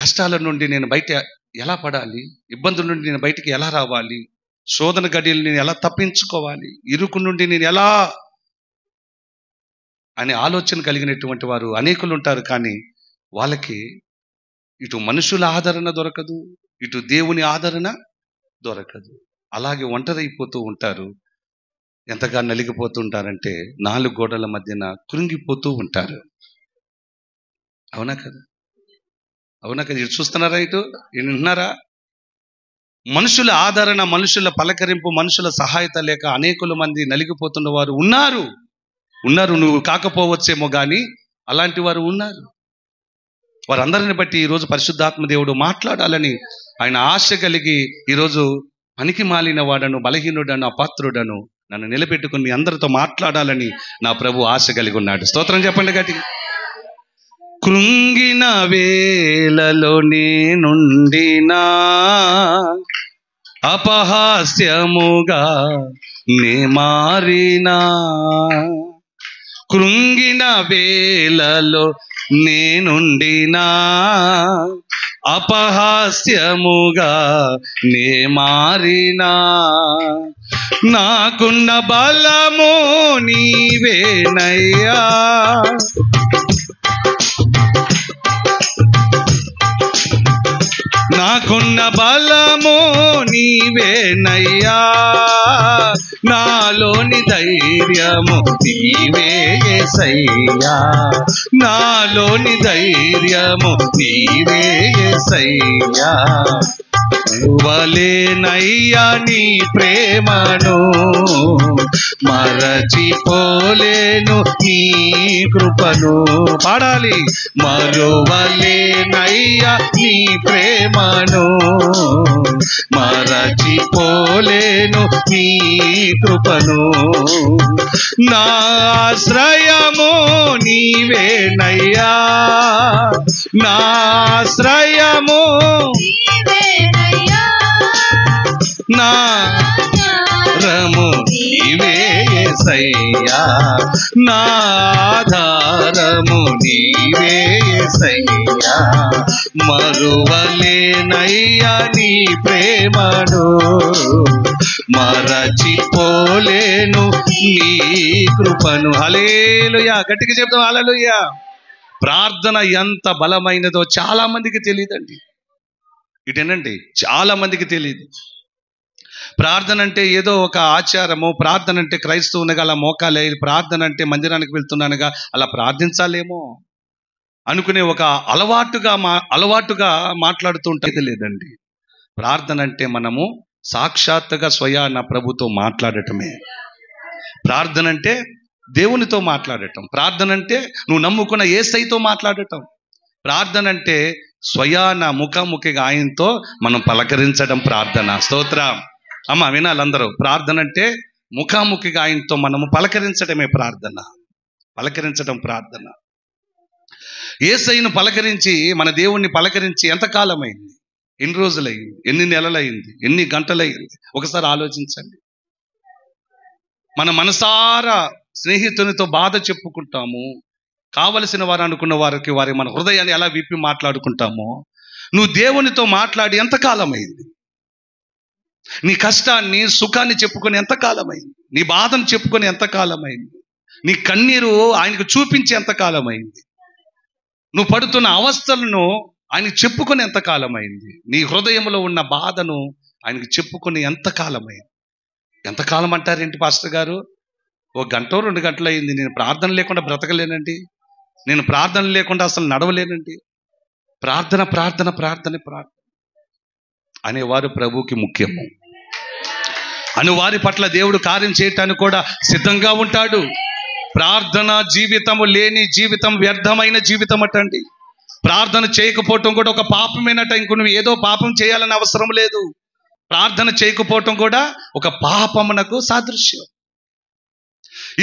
కష్టాల నుండి నేను బయట ఎలా పడాలి, ఇబ్బందుల నుండి నేను బయటికి ఎలా రావాలి, శోధన గడియలు నేను ఎలా తప్పించుకోవాలి, ఇరుకు నుండి నేను ఎలా అనే ఆలోచన కలిగినటువంటి వారు అనేకులు ఉంటారు. కానీ వాళ్ళకి ఇటు మనుషుల ఆదరణ దొరకదు, ఇటు దేవుని ఆదరణ దొరకదు. అలాగే ఒంటరైపోతూ ఉంటారు. ఎంతగా నలిగిపోతుంటారంటే 4 గోడల మధ్యన కృంగిపోతూ ఉంటారు. అవునా కదా? అవునా కదా? ఇటు చూస్తున్నారా, ఇటు వింటున్నారా? మనుషుల ఆదరణ, మనుషుల పలకరింపు, మనుషుల సహాయత లేక అనేకుల మంది నలిగిపోతున్న వారు ఉన్నారు. నువ్వు కాకపోవచ్చేమో కానీ అలాంటి వారు ఉన్నారు. వారందరిని బట్టి ఈరోజు పరిశుద్ధాత్మ దేవుడు మాట్లాడాలని ఆయన ఆశ కలిగి ఈరోజు పనికి మాలిన వాడను, బలహీనుడను, అపాత్రుడను నన్ను నిలబెట్టుకుని మీ అందరితో మాట్లాడాలని నా ప్రభు ఆశ కలిగి ఉన్నాడు. స్తోత్రం చెప్పండి గట్టిగా. కృంగిన వేలలో నేనుండినా అపహాస్యముగా నే మారినా, కృంగిన వేలలో నేనుండినా అపహాస్యముగా నే మారినా, నాకున్న బలము నీవేనయ్యా, నాకున్న బలము నీవేనయ్యా, నాలోని ధైర్యము నీవే యేసయ్యా, నాలోని ధైర్యము నీవే యేసయ్యా, మరువలేనయ్యా నీ ప్రేమను, మరచిపోలేను నీ కృపను. పాడాలి. మరువలేనయ్యా నీ ప్రేమను, మరచిపోలేను నీ కృపను, నా ఆశ్రయము నీవేనయ్యా, నా ఆశ్రయము నా రము నీవే యేసయ్యా, నా ఆధారము నీవే యేసయ్యా, మరువలేనయ్యా నీ ప్రేమను, మరచిపోలేను నీ కృపను. హల్లెలూయా. గట్టిగా చెప్తాం హల్లెలూయా. ప్రార్థన ఎంత బలమైనదో చాలా మందికి తెలియదండి. ఇటేనండి, చాలా మందికి తెలియదు. ప్రార్థన అంటే ఏదో ఒక ఆచారము, ప్రార్థన అంటే క్రైస్తవునిగా అలా మోకాలే, ప్రార్థన అంటే మందిరానికి వెళ్తున్నానుగా అలా ప్రార్థించాలేమో అనుకునే ఒక అలవాటుగా మాట్లాడుతూ ఉంటే లేదండి. ప్రార్థన అంటే మనము సాక్షాత్తుగా స్వయాన ప్రభుతో మాట్లాడటమే. ప్రార్థన అంటే దేవునితో మాట్లాడటం. ప్రార్థన అంటే నువ్వు నమ్ముకున్న యేసయ్యతో మాట్లాడటం. ప్రార్థన అంటే స్వయాన ముఖాముఖిగా ఆయనతో మనం పలకరించడం ప్రార్థన. స్తోత్రం. అమ్మ వినాలందరూ. ప్రార్థన అంటే ముఖాముఖిగా ఆయనతో మనము పలకరించడమే ప్రార్థన. పలకరించడం ప్రార్థన. యేసయ్యను పలకరించి, మన దేవుణ్ణి పలకరించి ఎంతకాలమైంది? ఎన్ని రోజులైంది? ఎన్ని నెలలైంది? ఎన్ని గంటలైంది? ఒకసారి ఆలోచించండి. మన మనసారా స్నేహితునితో బాధ చెప్పుకుంటాము, కావలసిన వారు అనుకున్న వారికి మన హృదయాన్ని ఎలా విప్పి మాట్లాడుకుంటామో, నువ్వు దేవునితో మాట్లాడి ఎంతకాలమైంది? నీ కష్టాన్ని, సుఖాన్ని చెప్పుకొని ఎంతకాలమైంది? నీ బాధను చెప్పుకొని ఎంతకాలమైంది? నీ కన్నీరు ఆయనకు చూపించి ఎంతకాలమైంది? నువ్వు పడుతున్న అవస్థలను ఆయనకు చెప్పుకొని ఎంతకాలమైంది? నీ హృదయంలో ఉన్న బాధను ఆయనకు చెప్పుకొని ఎంతకాలమైంది? ఎంతకాలం అంటారేంటి పాస్టర్ గారు? 1 గంట 2 గంటలు అయింది. నేను ప్రార్థన లేకుండా బ్రతకలేనండి, నేను ప్రార్థన లేకుండా అసలు నడవలేనండి. ప్రార్థన ప్రార్థన ప్రార్థన ప్రార్థన అనేవారు ప్రభువుకి ముఖ్యము. అనువారి పట్ల దేవుడు కార్యం చేయటానికి కూడా సిద్ధంగా ఉంటాడు. ప్రార్థన జీవితము లేని జీవితం వ్యర్థమైన జీవితం అటండి. ప్రార్థన చేయకపోవటం కూడా ఒక పాపమేనట. ఇంకో నువ్వు ఏదో పాపం చేయాలని అవసరం లేదు. ప్రార్థన చేయకపోవటం కూడా ఒక పాపమునకు సాదృశ్యం.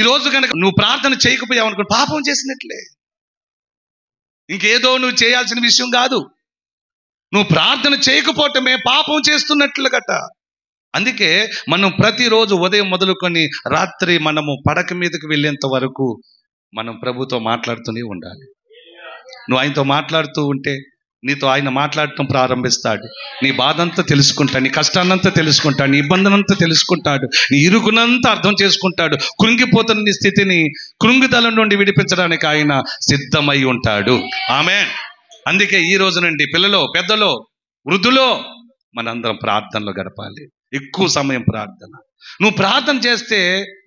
ఈరోజు కనుక నువ్వు ప్రార్థన చేయకపోయావు అనుకో, పాపం చేసినట్లే. ఇంకేదో నువ్వు చేయాల్సిన విషయం కాదు. నువ్వు ప్రార్థన చేయకపోవటమే పాపం చేస్తున్నట్లు గట. అందుకే మనం ప్రతిరోజు ఉదయం మొదలుకొని రాత్రి మనము పడక మీదకి వెళ్ళేంత వరకు మనం ప్రభుతో మాట్లాడుతూనే ఉండాలి. నువ్వు ఆయనతో మాట్లాడుతూ ఉంటే నీతో ఆయన మాట్లాడటం ప్రారంభిస్తాడు. నీ బాధ అంతా తెలుసుకుంటాడు, నీ కష్టాన్నంతా తెలుసుకుంటాడు, నీ ఇబ్బందులంతా తెలుసుకుంటాడు, నీ ఇరుకునంతా అర్థం చేసుకుంటాడు. కృంగిపోతున్న నీ స్థితిని కృంగిదల నుండి విడిపించడానికి ఆయన సిద్ధమై ఉంటాడు. ఆమేన్. అందుకే ఈ రోజు నుండి పిల్లలు, పెద్దలు, వృద్ధులు మనందరం ప్రార్థనలో గడపాలి. ఎక్కువ సమయం ప్రార్థన. నువ్వు ప్రార్థన చేస్తే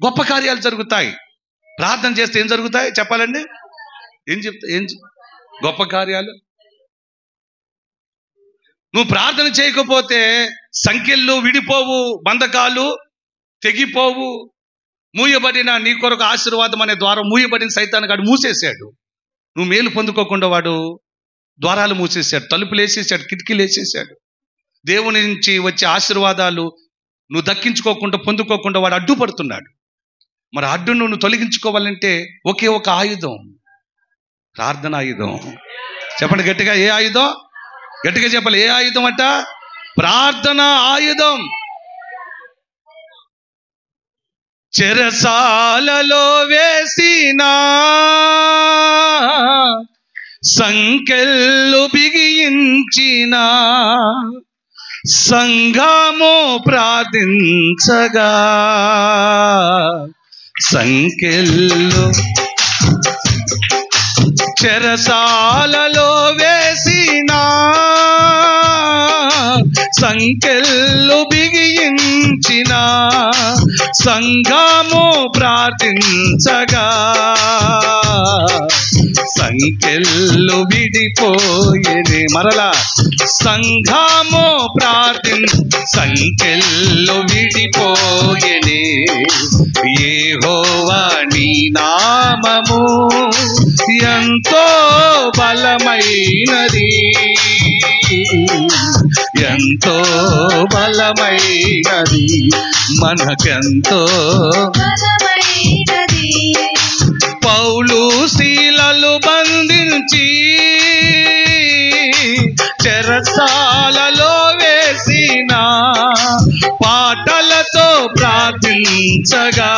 గొప్ప కార్యాలు జరుగుతాయి. ప్రార్థన చేస్తే ఏం జరుగుతాయి చెప్పాలండి? ఏం గొప్ప కార్యాలు? నువ్వు ప్రార్థన చేయకపోతే సంఖ్యలు విడిపోవు, బంధకాలు తెగిపోవు. మూయబడిన నీ కొరకు ఆశీర్వాదం అనే ద్వారం మూయబడిన సైతాను గాడు మూసేశాడు. నువ్వు మేలు పొందుకోకుండా వాడు ద్వారాలు మూసేశాడు, తలుపులు వేసేసాడు, కిటికీలు వేసేసాడు. దేవుని నుంచి వచ్చే ఆశీర్వాదాలు నువ్వు దక్కించుకోకుండా పొందుకోకుండా వాడు అడ్డుపడుతున్నాడు. మరి అడ్డును నువ్వు తొలగించుకోవాలంటే ఒకే ఒక ఆయుధం, ప్రార్థన ఆయుధం. చెప్పండి గట్టిగా, ఏ ఆయుధం? గట్టిగా చెప్పాలి, ఏ ఆయుధం అంట? ప్రార్థన ఆయుధం. చెరసాలలో వేసిన సంకెళ్ళు బిగించిన సంఘము ప్రార్థించగా సంకెళ్ళు, చెరసాలలో వేసిన సంకెళ్ళు బిగించిన సంఘము ప్రార్థించగా సంకెళ్ళు విడిపోయేనే. మరలా సంఘము సంకెళ్ళు విడిపోయేనే. యెహోవా నీ నామము ఎంతో బలమైనది, ఎంతో బలమైనది, మనకెంతో బలమైనది. పౌలు శీలలు బంధించి చెరసాలలో వేసిన పాటలతో ప్రార్థించగా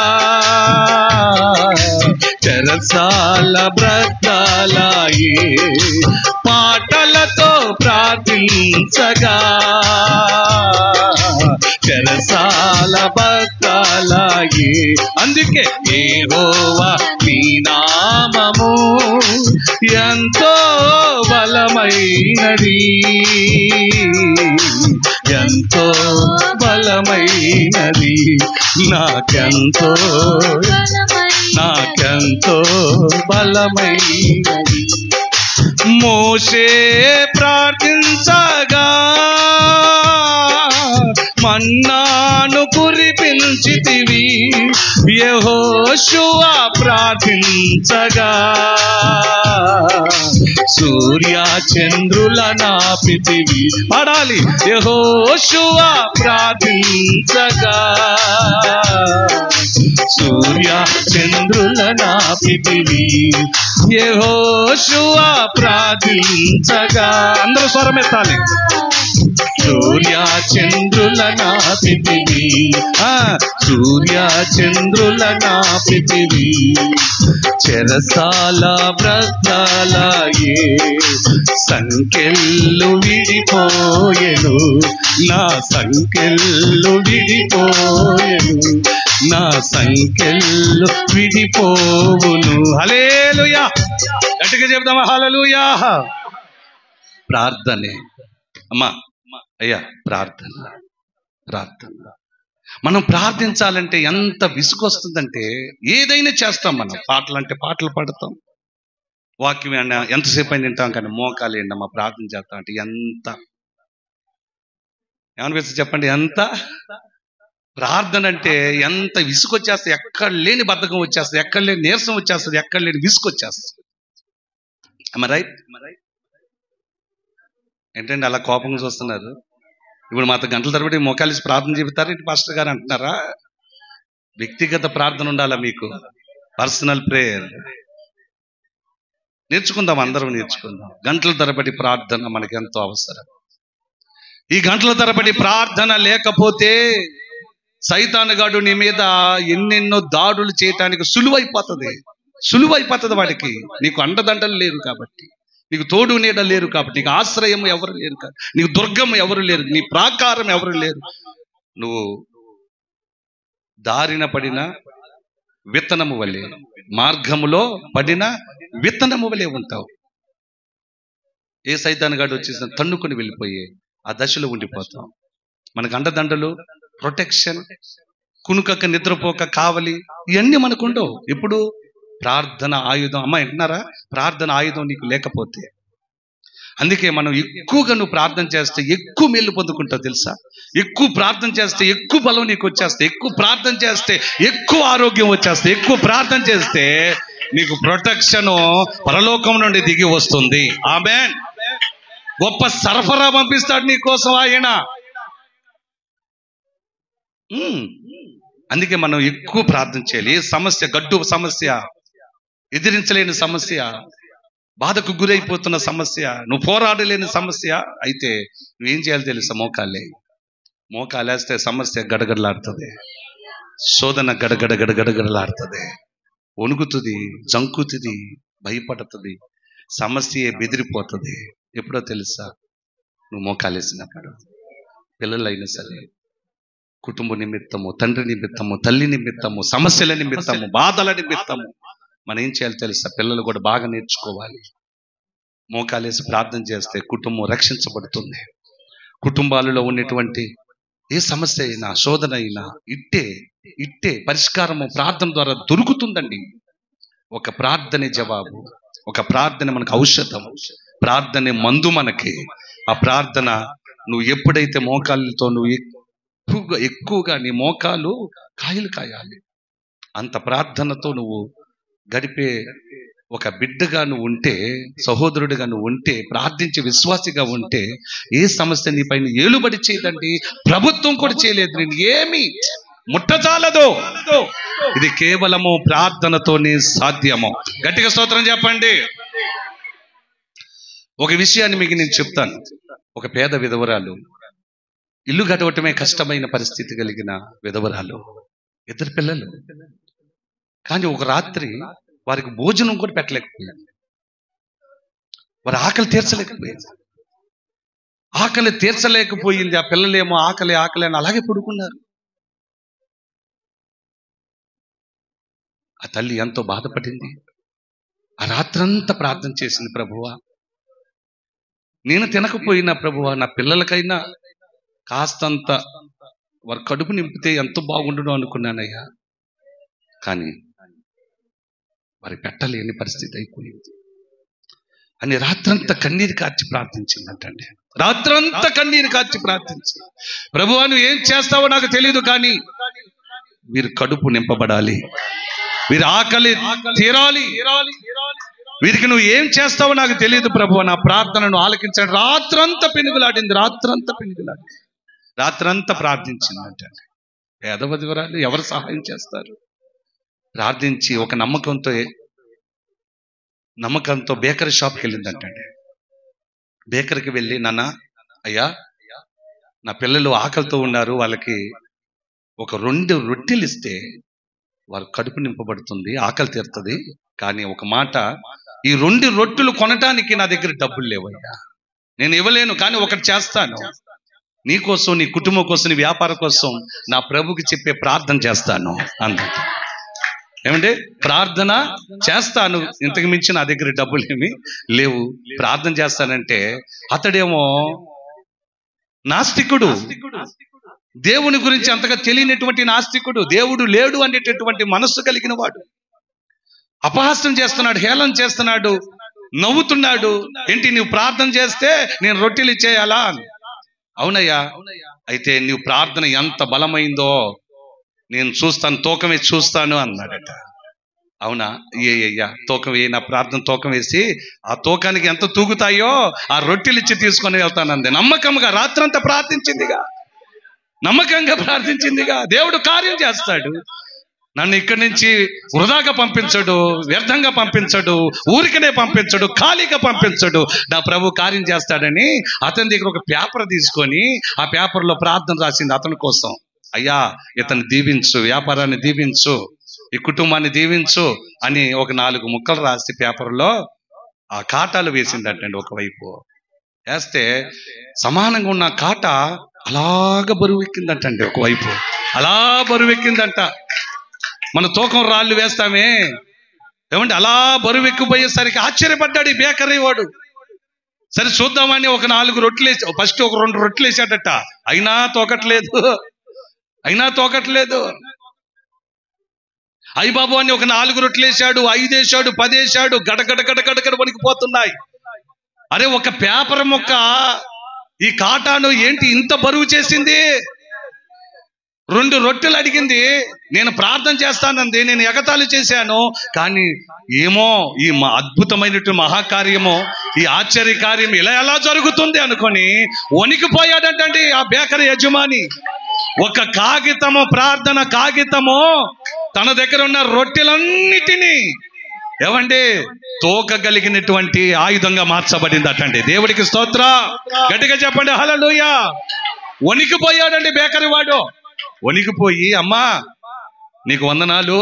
చెరసాల బ్రతాలయే. పాటలతో ప్రార్థించగా చెరసాల బ్రతాలయే. అందుకే యెహోవా నీ నామము ఎంతో బలమైనది, ఎంతో బలమైనది, నాకెంతో బలమైనది. మోషే ప్రార్థించగా మన్నాను కురిపించితివి, యెహోషువ ప్రార్థించగా సూర్య చంద్రుల నాపితివి. పాడాలి, యెహోషువ ప్రార్థించగా సూర్య చంద్రుల నాపితివి, యెహోషువ ప్రార్థించగా. అందరూ స్వరమెత్తాలి. సూర్య చంద్రుల నాపితివి, సూర్య చంద్రుల నాపితివి, చెరసాల బ్రతాలయే. సంకెళ్ళు విడిపోయెను, నా సంకెళ్ళు విడిపోయెను, నా సంకెళ్ళు విడిపోవును. హల్లెలూయా. గట్టిగా చెప్దామా? హల్లెలూయా. ప్రార్థనే అమ్మా, అయ్యా, ప్రార్థన. మనం ప్రార్థించాలంటే ఎంత విసుగొస్తుందంటే ఏదైనా చేస్తాం. మనం పాటలు అంటే పాటలు పాడతాం, వాక్యం ఎంతసేపు అయినా తింటాం, కానీ మోకాలు ఏంటమ్మా ప్రార్థన చేస్తాం అంటే ఎంత ఏమనిపిస్తుంది చెప్పండి? ఎంత ప్రార్థన అంటే ఎంత విసుగొచ్చేస్తుంది. ఎక్కడ లేని బద్ధకం వచ్చేస్తుంది, ఎక్కడ లేని నీరసం వచ్చేస్తుంది, ఎక్కడ లేని విసుగొచ్చేస్తుంది. రైట్ ఏంటండి అలా కోపంగా చూస్తున్నారు? ఇప్పుడు మాతో గంటల తరబడి మోకాలిసి ప్రార్థన చెబుతారు ఏంటి పాస్టర్ గారు అంటున్నారా? వ్యక్తిగత ప్రార్థన ఉండాలా మీకు, పర్సనల్ ప్రేయర్ నేర్చుకుందాం, అందరం నేర్చుకుందాం. గంటల తరబడి ప్రార్థన మనకి ఎంతో అవసరం. ఈ గంటల తరబడి ప్రార్థన లేకపోతే సైతానుగాడు నీ మీద ఎన్నెన్నో దాడులు చేయటానికి సులువైపోతుంది వాడికి. నీకు అండదండలు లేవు కాబట్టి నీకు తోడు నీడ లేరు కాబట్టి, నీకు ఆశ్రయం ఎవరు లేరు కాబట్టి, నీకు దుర్గం ఎవరు లేరు, నీ ప్రాకారం ఎవరు లేరు. నువ్వు దారిన పడిన విత్తనము వలె, మార్గములో పడిన విత్తనము వలె ఉంటావు. ఏ సైతానుగాడు వచ్చేసిన తన్నుకొని వెళ్ళిపోయి ఆ దశలో ఉండిపోతాం. మనకు అండదండలు, ప్రొటెక్షన్, కునుకక్క నిద్రపోక కావలి, ఇవన్నీ మనకు ఉండవు. ఇప్పుడు ప్రార్థన ఆయుధం. అమ్మ వింటున్నారా? ప్రార్థన ఆయుధం నీకు లేకపోతే, అందుకే మనం ఎక్కువగా నువ్వు ప్రార్థన చేస్తే ఎక్కువ మేలు పొందుకుంటావు తెలుసా. ఎక్కువ ప్రార్థన చేస్తే ఎక్కువ బలం నీకు వచ్చేస్తే, ఎక్కువ ప్రార్థన చేస్తే ఎక్కువ ఆరోగ్యం వచ్చేస్తే, ఎక్కువ ప్రార్థన చేస్తే నీకు ప్రొటెక్షన్ పరలోకం నుండి దిగి వస్తుంది. ఆమేన్. గొప్ప సరఫరా పంపిస్తాడు నీ కోసం ఆయన. అందుకే మనం ఎక్కువ ప్రార్థన చేయాలి. ఏ సమస్య, గడ్డు సమస్య, ఎదిరించలేని సమస్య, బాధకు గురైపోతున్న సమస్య, నువ్వు పోరాడలేని సమస్య అయితే నువ్వేం చేయాలి తెలుసా? మోకాలేస్తే సమస్య గడగడలాడుతుంది, శోధన గడగడలాడుతుంది, వణుకుతుంది, జంకుతుంది, భయపడుతుంది, సమస్య బెదిరిపోతుంది. ఎప్పుడో తెలుసా? నువ్వు మోకాలేసినప్పుడు. పిల్లలైనా సరే, కుటుంబ నిమిత్తము, తండ్రి నిమిత్తము, తల్లి నిమిత్తము, సమస్యల నిమిత్తము, బాధల నిమిత్తము మనం ఏం చేయాలి తెలుసా? పిల్లలు కూడా బాగా నేర్చుకోవాలి. మోకాలేసి ప్రార్థన చేస్తే కుటుంబం రక్షించబడుతుంది. కుటుంబాలలో ఉన్నటువంటి ఏ సమస్య అయినా, శోధన అయినా ఇట్టే పరిష్కారము ప్రార్థన ద్వారా దొరుకుతుందండి. ఒక ప్రార్థనే జవాబు, ఒక ప్రార్థన మనకు ఔషధం, ప్రార్థనే మందు మనకి. ఆ ప్రార్థన నువ్వు ఎప్పుడైతే మోకాళ్ళతో నువ్వు ఎక్కువగా నీ మోకాలు కాయాలి, అంత ప్రార్థనతో నువ్వు గడిపే ఒక బిడ్డగా నువ్వు ఉంటే, సహోదరుడిగా నువ్వు ఉంటే, ప్రార్థించే విశ్వాసిగా ఉంటే ఏ సమస్య నీ పైన ఏలుబడి చేయదండి. ప్రభుత్వం కూడా చేయలేదు, నేను ఏమి ముట్టజాలదు. ఇది కేవలము ప్రార్థనతోనే సాధ్యము. గట్టిగా స్తోత్రం చెప్పండి. ఒక విషయాన్ని మీకు నేను చెప్తాను. ఒక పేద విధవరాలు, ఇల్లు గడవటమే కష్టమైన పరిస్థితి కలిగిన విధవరాలు, 2 పిల్లలు. కానీ ఒక రాత్రి వారికి భోజనం కూడా పెట్టలేకపోయింది. వారి ఆకలి తీర్చలేకపోయింది. ఆ పిల్లలేమో ఆకలి అని అలాగే పడుకున్నారు. ఆ తల్లి ఎంతో బాధపడింది. ఆ రాత్రంతా ప్రార్థన చేసింది, ప్రభువా నేను తినకపోయినా ప్రభువా నా పిల్లలకైనా కాస్తంత వారి కడుపు నింపితే ఎంతో బాగుండును అనుకున్నానయ్యా, కానీ వారి పెట్టలేని పరిస్థితి అయిపోయింది అని రాత్రంతా కన్నీరు కార్చి ప్రార్థించిందంటండి. రాత్రంతా కన్నీరు కార్చి ప్రార్థించి, ప్రభువా నువ్వు ఏం చేస్తావో నాకు తెలియదు, కానీ వీరు కడుపు నింపబడాలి, వీరి ఆకలి తీరాలి, వీరికి నువ్వు ఏం చేస్తావో నాకు తెలియదు ప్రభువా, నా ప్రార్థనను ఆలకించండి. రాత్రంతా పెనుగులాడింది, రాత్రంతా ప్రార్థించిందంటే. పేదవ వివరాలు ఎవరు సహాయం చేస్తారు? ప్రార్థించి ఒక నమ్మకంతో బేకరీ షాప్కి వెళ్ళిందంటండి. బేకరీకి వెళ్ళి, నాన్న అయ్యా నా పిల్లలు ఆకలితో ఉన్నారు, వాళ్ళకి ఒక 2 రొట్టెలు ఇస్తే వారు కడుపు నింపబడుతుంది, ఆకలి తీరుతుంది. కానీ ఒక మాట, ఈ 2 రొట్టెలు కొనటానికి నా దగ్గర డబ్బులు లేవయ్యా, నేను ఇవ్వలేను, కానీ ఒకటి చేస్తాను, నీకోసం, నీ కుటుంబం కోసం, నీ వ్యాపారం కోసం నా ప్రభుకి చెప్పే ప్రార్థన చేస్తాను అన్నట్టు. ఏమంటే ప్రార్థన చేస్తాను, ఇంతకు మించి నా దగ్గర డబ్బులు ఏమి లేవు, ప్రార్థన చేస్తానంటే అతడేమో నాస్తికుడు, దేవుని గురించి అంతగా తెలియనటువంటి నాస్తికుడు, దేవుడు లేడు అనేటటువంటి మనస్సు కలిగిన వాడు. అపహాస్యం చేస్తున్నాడు, హేళన చేస్తున్నాడు, నవ్వుతున్నాడు. ఏంటి నువ్వు ప్రార్థన చేస్తే నేను రొట్టెలు ఇచ్చేయాలా? అవునయ్యా, అయితే నువ్వు ప్రార్థన ఎంత బలమైందో నేను చూస్తాను, తూకం వేసి చూస్తాను అన్నాడట. అవునా, అయ్యా తూకం వేయి, నా ప్రార్థన తూకం వేసి ఆ తూకానికి ఎంత తూగుతాయో ఆ రొట్టెలు ఇచ్చి తీసుకొని వెళ్తానంది. నమ్మకంగా రాత్రంతా ప్రార్థించిందిగా, నమ్మకంగా ప్రార్థించిందిగా. దేవుడు కార్యం చేస్తాడు. నన్ను ఇక్కడి నుంచి వృధాగా పంపించడు, వ్యర్థంగా పంపించడు, ఊరికనే పంపించడు, ఖాళీగా పంపించడు. నా ప్రభు కార్యం చేస్తాడని అతని దగ్గర ఒక పేపర్ తీసుకొని ఆ పేపర్లో ప్రార్థన రాసింది అతని కోసం. అయ్యా ఇతన్ని దీవించు, వ్యాపారాన్ని దీవించు, ఈ కుటుంబాన్ని దీవించు అని ఒక 4 ముక్కలు రాసి పేపర్లో ఆ కాటాలు వేసిందంటండి. ఒకవైపు వేస్తే సమానంగా ఉన్న కాట అలాగ బరువు ఎక్కిందంటండి. ఒకవైపు అలా బరువు ఎక్కిందంట. మన తూకం రాళ్ళు వేస్తామే ఏమంటే అలా బరువు ఎక్కిపోయేసరికి ఆశ్చర్యపడ్డాడు ఈ బేకరీ వాడు. సరే చూద్దామని ఒక 4 రొట్టెలు వేసి, ఫస్ట్ ఒక 2 రొట్టెలు వేసాడట. అయినా తోకట్లేదు. అయ్య బాబు అని ఒక 4 రొట్టెలు వేసాడు, 5 వేసాడు, 10 వేసాడు. గడగడ గడగడ వణికిపోతున్నాయి. అరే ఒక పేపర్ ముక్క ఈ కాటాను ఏంటి ఇంత బరువు చేసింది? 2 రొట్టెలు అడిగింది, నేను ప్రార్థన చేస్తానంది, నేను ఎగతాళి చేశాను. కానీ ఏమో ఈ అద్భుతమైనటువంటి మహాకార్యము, ఈ ఆశ్చర్యకార్యం ఇలా ఎలా జరుగుతుంది అనుకొని వణికిపోయాడంటండి ఆ బేకరీ యజమాని. ఒక కాగితము, ప్రార్థన కాగితము తన దగ్గర ఉన్న రొట్టెలన్నిటినీ ఏమండి తోకగలిగినటువంటి ఆయుధంగా మార్చబడింది అటండి. దేవుడికి స్తోత్రం. గట్టిగా చెప్పండి హల్లెలూయా. వణికిపోయాడండి బేకరీ వాడు. వణికిపోయి, అమ్మా నీకు వందనాలు,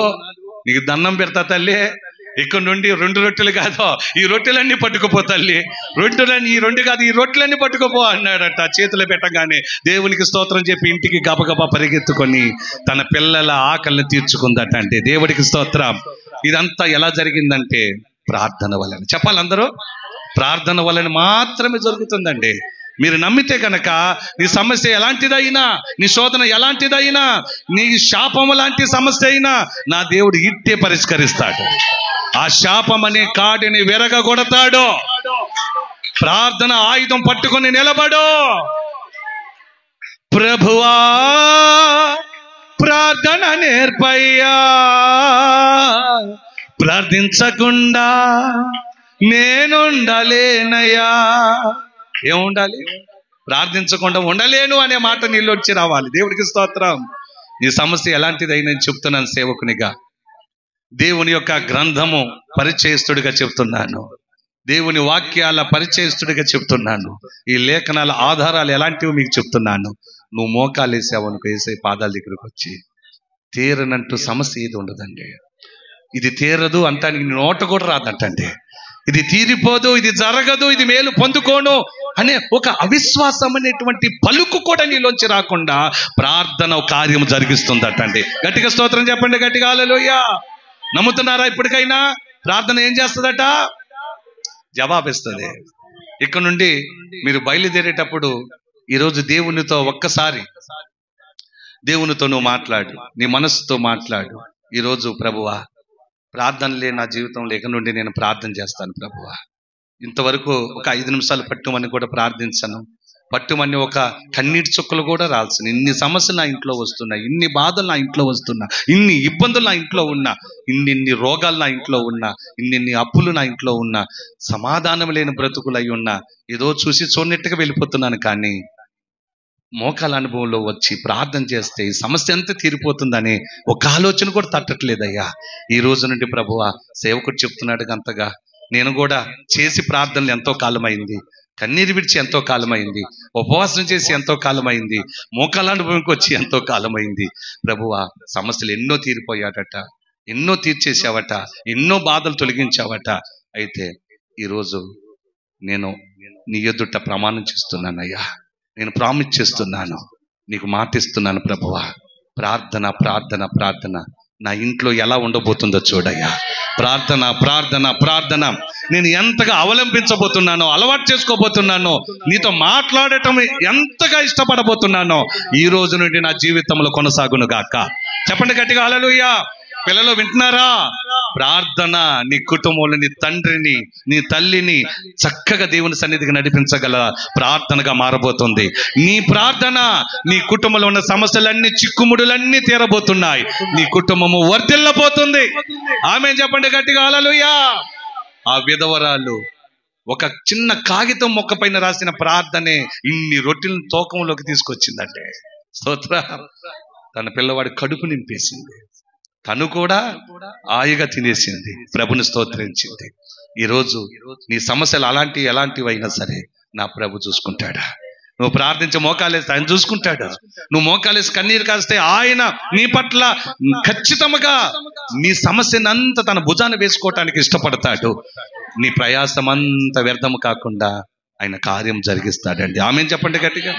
నీకు దండం పెడతా తల్లి, ఇక్కడ నుండి 2 రొట్టెలు కాదు ఈ రొట్టెలన్నీ పట్టుకుపో తల్లి, ఈ 2 కాదు ఈ రొట్టెలన్నీ పట్టుకుపో అన్నాడట. చేతులు పెట్టగానే దేవునికి స్తోత్రం చెప్పి ఇంటికి గబగబా పరిగెత్తుకొని తన పిల్లల ఆకలిని తీర్చుకుందట. అంటే దేవుడికి స్తోత్రం. ఇదంతా ఎలా జరిగిందంటే ప్రార్థన వలన. చెప్పాలి అందరూ, ప్రార్థన వలన మాత్రమే జరుగుతుందండి. మీరు నమ్మితే కనుక నీ సమస్య ఎలాంటిదైనా, నీ శోధన ఎలాంటిదైనా, నీ శాపము లాంటి సమస్య అయినా నా దేవుడు ఇట్టే పరిష్కరిస్తాడు. ఆ శాపం అనే కాడిని విరగొడతాడు. ప్రార్థన ఆయుధం పట్టుకొని నిలబడు. ప్రభువా ప్రార్థన నేర్పయ్యా, ప్రార్థించకుండా నేనుండలేనయ్యా. ఏముండాలి? ప్రార్థించకుండా ఉండలేను అనే మాట నీళ్ళు వచ్చి రావాలి. దేవుడికి స్తోత్రం. ఈ సమస్య ఎలాంటిదైనా చెప్తున్నాను సేవకునిగా. దేవుని యొక్క గ్రంథము పరిచయస్తుడిగా చెప్తున్నాను. దేవుని వాక్యాల పరిచయస్తుడిగా చెప్తున్నాను. ఈ లేఖనాల ఆధారాలు ఎలాంటివి మీకు చెప్తున్నాను. నువ్వు మోకాలేసావనుకో యేసయ్య పాదాల దగ్గరకు వచ్చి, తీరనంటూ సమస్య ఏది ఉండదండి. ఇది తీరదు అంటానికి నోట కూడా రాదంటండి. ఇది తీరిపోదు, ఇది జరగదు, ఇది మేలు పొందుకోను అనే ఒక అవిశ్వాసం అనేటువంటి పలుకు కూడా నీలోంచి రాకుండా ప్రార్థన కార్యం జరిగిస్తుందటండి. గట్టిగా స్తోత్రం చెప్పండి, గట్టిగా హల్లెలూయా. నమ్ముతున్నారా? ఇప్పటికైనా ప్రార్థన ఏం చేస్తుందట? జవాబిస్తుంది. ఇక్కడ నుండి మీరు బయలుదేరేటప్పుడు ఈరోజు దేవునితో ఒక్కసారి దేవునితో నువ్వు మాట్లాడు, నీ మనసుతో మాట్లాడు. ఈరోజు ప్రభువా ప్రార్థనలే నా జీవితంలో ఇక నుండి నేను ప్రార్థన చేస్తాను ప్రభువా. ఇంతవరకు ఒక 5 నిమిషాలు పట్టుమని కూడా ప్రార్థించను, పట్టుమని ఒక కన్నీటి చుక్కలు కూడా రాల్సిన. ఇన్ని సమస్యలు నా ఇంట్లో వస్తున్నాయి, ఇన్ని బాధలు నా ఇంట్లో వస్తున్నా, ఇన్ని ఇబ్బందులు నా ఇంట్లో ఉన్నా, ఇన్ని రోగాలు నా ఇంట్లో ఉన్నా, ఇన్ని అప్పులు నా ఇంట్లో ఉన్నా, సమాధానం లేని బ్రతుకులు అయి ఉన్నా, ఏదో చూసి చూడనట్టుగా వెళ్ళిపోతున్నాను. కానీ మోకాల అనుభవంలో వచ్చి ప్రార్థన చేస్తే ఈ సమస్య అంతా తీరిపోతుందని ఒక ఆలోచన కూడా తట్టట్లేదయ్యా. ఈ రోజు నుండి ప్రభువా సేవకుడు చెప్తున్నాడు అంతగా నేను కూడా చేసి ప్రార్థనలు ఎంతో కాలమైంది, కన్నీరు విడిచి ఎంతో కాలమైంది, ఉపవాసం చేసి ఎంతో కాలమైంది, మోకాల అనుభవంకి వచ్చి ఎంతో కాలమైంది. ప్రభువా సమస్యలు ఎన్నో తీరిపోయాడట, ఎన్నో తీర్చేసావట, ఎన్నో బాధలు తొలగించావట. అయితే ఈరోజు నేను నీ ఎదుట ప్రమాణం చేస్తున్నానయ్యా, నేను ప్రామిస్ చేస్తున్నాను, నీకు మాటిస్తున్నాను ప్రభువా. ప్రార్థన ప్రార్థన ప్రార్థన నా ఇంట్లో ఎలా ఉండబోతుందో చూడయ్యా. ప్రార్థన ప్రార్థన ప్రార్థన నేను ఎంతగా అవలంబించబోతున్నానో, అలవాటు చేసుకోబోతున్నానో, నీతో మాట్లాడటం ఎంతగా ఇష్టపడబోతున్నానో ఈ రోజు నుండి నా జీవితంలో కొనసాగును గాక. చెప్పండి గట్టిగా హల్లెలూయా. పిల్లలు వింటున్నారా? ప్రార్థన నీ కుటుంబంలో నీ తండ్రిని, నీ తల్లిని చక్కగా దేవుని సన్నిధికి నడిపించగల ప్రార్థనగా మారబోతుంది. నీ ప్రార్థన నీ కుటుంబంలో ఉన్న సమస్యలన్నీ, చిక్కుముడులన్నీ తీరబోతున్నాయి. నీ కుటుంబము వర్ధిల్లబోతుంది. ఆమేన్ చెప్పండి గట్టిగా హల్లెలూయా. ఆ విధవరాలు ఒక చిన్న కాగితం మొక్క పైన రాసిన ప్రార్థనే ఇన్ని రొట్టెలను తూకంలోకి తీసుకొచ్చిందంటే స్తోత్రం. తన పిల్లవాడి కడుపు నింపేసింది, తను కూడా హాయిగా తినేసింది, ప్రభుని స్తోత్రించింది. ఈరోజు నీ సమస్యలు ఎలాంటివి అయినా సరే నా ప్రభు చూసుకుంటాడా? నువ్వు ప్రార్థించే మోకాలేస్తే ఆయన చూసుకుంటాడు. నువ్వు మోకాలేసి కన్నీరు కాస్తే ఆయన నీ పట్ల ఖచ్చితంగా నీ సమస్యనంతా తన భుజాన్ని వేసుకోవటానికి ఇష్టపడతాడు. నీ ప్రయాసమంతా వ్యర్థము కాకుండా ఆయన కార్యం జరిగిస్తాడండి. ఆమేన్ చెప్పండి గట్టిగా.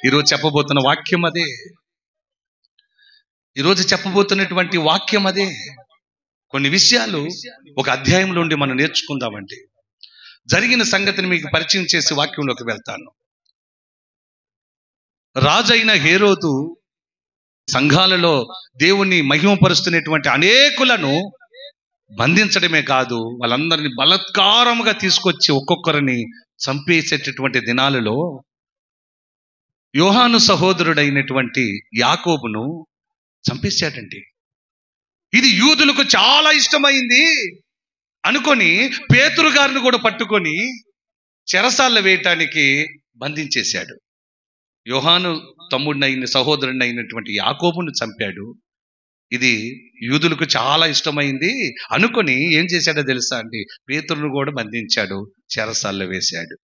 ఈరోజు చెప్పబోతున్న వాక్యం అదే. ఈరోజు చెప్పబోతున్నటువంటి వాక్యం అదే. కొన్ని విషయాలు ఒక అధ్యాయంలో ఉండి మనం నేర్చుకుందామండి. జరిగిన సంగతిని మీకు పరిచయం చేసి వాక్యంలోకి వెళ్తాను. రాజైన హేరోదు సంఘాలలో దేవుణ్ణి మహిమపరుస్తున్నటువంటి అనేకులను బంధించడమే కాదు, వాళ్ళందరినీ బలాత్కారముగా తీసుకొచ్చి ఒక్కొక్కరిని చంపేసేటటువంటి దినాలలో యోహాను సహోదరుడైనటువంటి యాకోబును చంపేశాడండి. ఇది యూదులకు చాలా ఇష్టమైంది అనుకొని పేతురు గారిని కూడా పట్టుకొని చెరసాల్లో వేయటానికి బంధించేశాడు. యోహాను తమ్ముడినైన సహోదరుని అయినటువంటి యాకోబును చంపాడు. ఇది యూదులకు చాలా ఇష్టమైంది అనుకొని ఏం చేశాడో తెలుసా అండి? పేతురును కూడా బంధించాడు, చెరసాల్లో వేశాడు.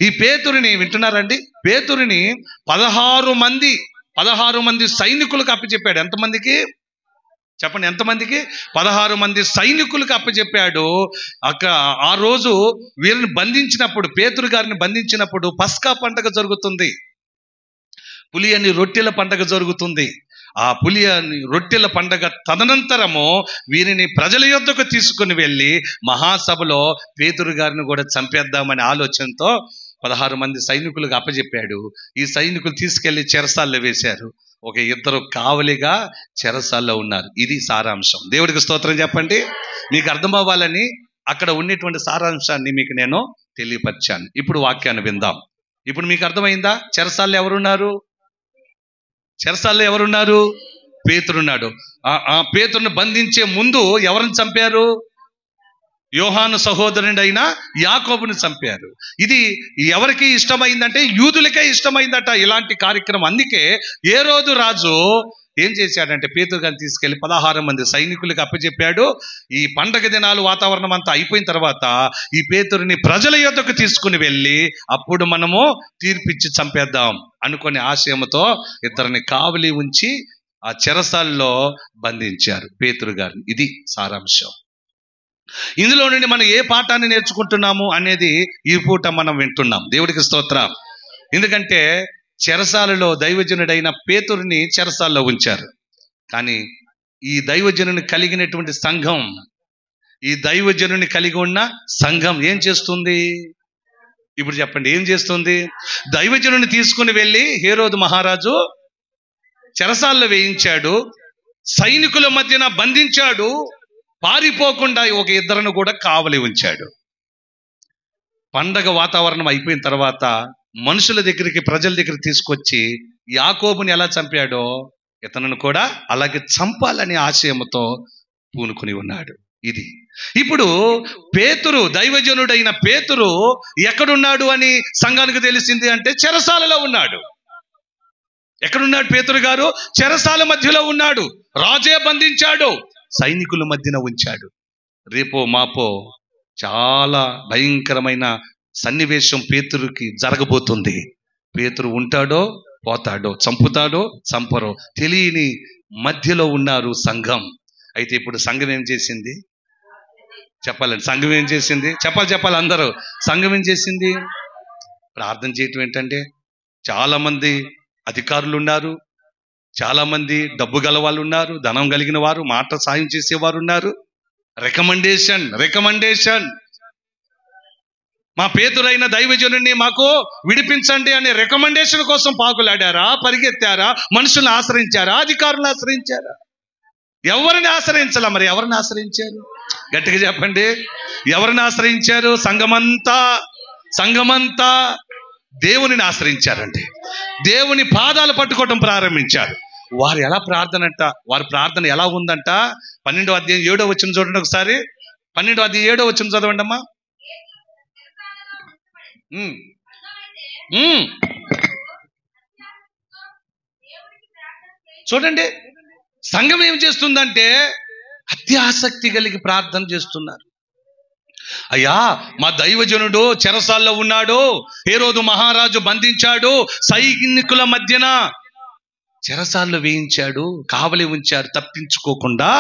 ఈ పేతురుని వింటున్నారండి? పేతురుని 16 మంది సైనికులకు అప్పచెప్పాడు. ఎంతమందికి చెప్పండి? ఎంతమందికి? 16 మంది సైనికులకు అప్పచెప్పాడు. ఆ రోజు వీరిని బంధించినప్పుడు, పేతురు గారిని బంధించినప్పుడు పస్కా పండగ జరుగుతుంది, పులియని రొట్టెల పండగ జరుగుతుంది. ఆ పులియని రొట్టెల పండగ తదనంతరము వీరిని ప్రజల యొద్దకు తీసుకుని వెళ్ళి మహాసభలో పేతురు గారిని కూడా చంపేద్దామనే ఆలోచనతో 16 మంది సైనికులకు అప్పచెప్పాడు. ఈ సైనికులు తీసుకెళ్లి చెరసాల్లో వేశారు. ఒక 2 కావలిగా చెరసాల్లో ఉన్నారు. ఇది సారాంశం. దేవుడికి స్తోత్రం చెప్పండి. మీకు అర్థం అవ్వాలని అక్కడ ఉన్నటువంటి సారాంశాన్ని మీకు నేను తెలియపరిచాను. ఇప్పుడు వాక్యాన్ని విందాం. ఇప్పుడు మీకు అర్థమైందా? చెరసాల్లో ఎవరున్నారు? చెరసాల్లో ఎవరున్నారు? పేతురున్నాడు. ఆ పేతురుని బంధించే ముందు ఎవరిని చంపారు? యోహాను సహోదరుడు అయిన యాకోబుని చంపారు. ఇది ఎవరికి ఇష్టమైందంటే యూదులకే ఇష్టమైందట ఇలాంటి కార్యక్రమం. అందుకే హేరోదు రాజు ఏం చేశాడంటే పేతురు గారిని తీసుకెళ్లి 16 మంది సైనికులకు అప్పచెప్పాడు. ఈ పండగ దినాలు వాతావరణం అంతా అయిపోయిన తర్వాత ఈ పేతురుని ప్రజల యొద్దకు తీసుకుని వెళ్ళి అప్పుడు మనము తీర్పిచ్చి చంపేద్దాం అనుకునే ఆశయంతో 2 కావలి ఉంచి ఆ చెరసాల్లో బంధించారు పేతురు గారిని. ఇది సారాంశం. ఇందులో నుండి మనం ఏ పాఠాన్ని నేర్చుకుంటున్నాము అనేది ఈ పూట మనం వింటున్నాం. దేవుడికి స్తోత్రం. ఎందుకంటే చెరసాలలో దైవజనుడైన పేతురుని చెరసాల్లో ఉంచారు. కానీ ఈ దైవజనుని కలిగినటువంటి సంఘం, ఈ దైవజనుని కలిగి ఉన్న సంఘం ఏం చేస్తుంది? ఇప్పుడు చెప్పండి, ఏం చేస్తుంది? దైవజనుని తీసుకుని వెళ్ళి హేరోదు మహారాజు చెరసాల్లో వేయించాడు, సైనికుల మధ్యన బంధించాడు, పారిపోకుండా ఒక 2 కూడా కావలి ఉంచాడు. పండగ వాతావరణం అయిపోయిన తర్వాత మనుషుల దగ్గరికి, ప్రజల దగ్గరికి తీసుకొచ్చి యాకోబుని ఎలా చంపాడో ఇతను కూడా అలాగే చంపాలని ఆశయంతో పూనుకుని ఉన్నాడు. ఇది ఇప్పుడు పేతురు, దైవజనుడైన పేతురు ఎక్కడున్నాడు అని సంఘానికి తెలిసింది అంటే చెరసాలలో ఉన్నాడు. ఎక్కడున్నాడు పేతురు గారు? చెరసాల మధ్యలో ఉన్నాడు. రాజే బంధించాడు, సైనికుల మధ్యన ఉంచాడు. రేపో మాపో చాలా భయంకరమైన సన్నివేశం పేతురుకి జరగబోతుంది. పేతురు ఉంటాడో పోతాడో, చంపుతాడో చంపరో తెలియని మధ్యలో ఉన్నారు సంఘం. అయితే ఇప్పుడు సంఘం ఏం చేసింది చెప్పాలండి? సంఘం ఏం చేసింది? చెప్పాలి అందరూ. సంఘం ఏం చేసింది? ప్రార్థన చేయటం ఏంటంటే, చాలా మంది అధికారులు ఉన్నారు, చాలా మంది డబ్బు గల వాళ్ళు ఉన్నారు, ధనం కలిగిన వారు, మాట సాయం చేసేవారు ఉన్నారు. రికమెండేషన్ మా పేతురైన దైవజనుడిని మాకు విడిపించండి అనే రికమెండేషన్ కోసం పాకులాడారా, పరిగెత్తారా, మనుషులను ఆశ్రయించారా, అధికారులను ఆశ్రయించారా? ఎవరిని ఆశ్రయించాలా? మరి ఎవరిని ఆశ్రయించారు? గట్టిగా చెప్పండి, ఎవరిని ఆశ్రయించారు? సంఘమంతా దేవునిని ఆశ్రయించారండి. దేవుని పాదాలు పట్టుకోవటం ప్రారంభించారు. వారు ఎలా వారి ప్రార్థన ఎలా ఉందంట? 12వ అధ్యాయం 7వ వచనం చూడండి ఒకసారి. 12వ అధ్యాయం 7వ వచనం చదవండి అమ్మా. చూడండి, సంఘం ఏం చేస్తుందంటే అత్యాసక్తి కలిగి ప్రార్థన చేస్తున్నారు. అయ్యా, మా దైవజనుడు చెరసాల్లో ఉన్నాడు, హేరోదు మహారాజు బంధించాడు, సైనికుల మధ్యన చెరసాల్లో వేయించాడు, కావలి ఉంచారు తప్పించుకోకుండా.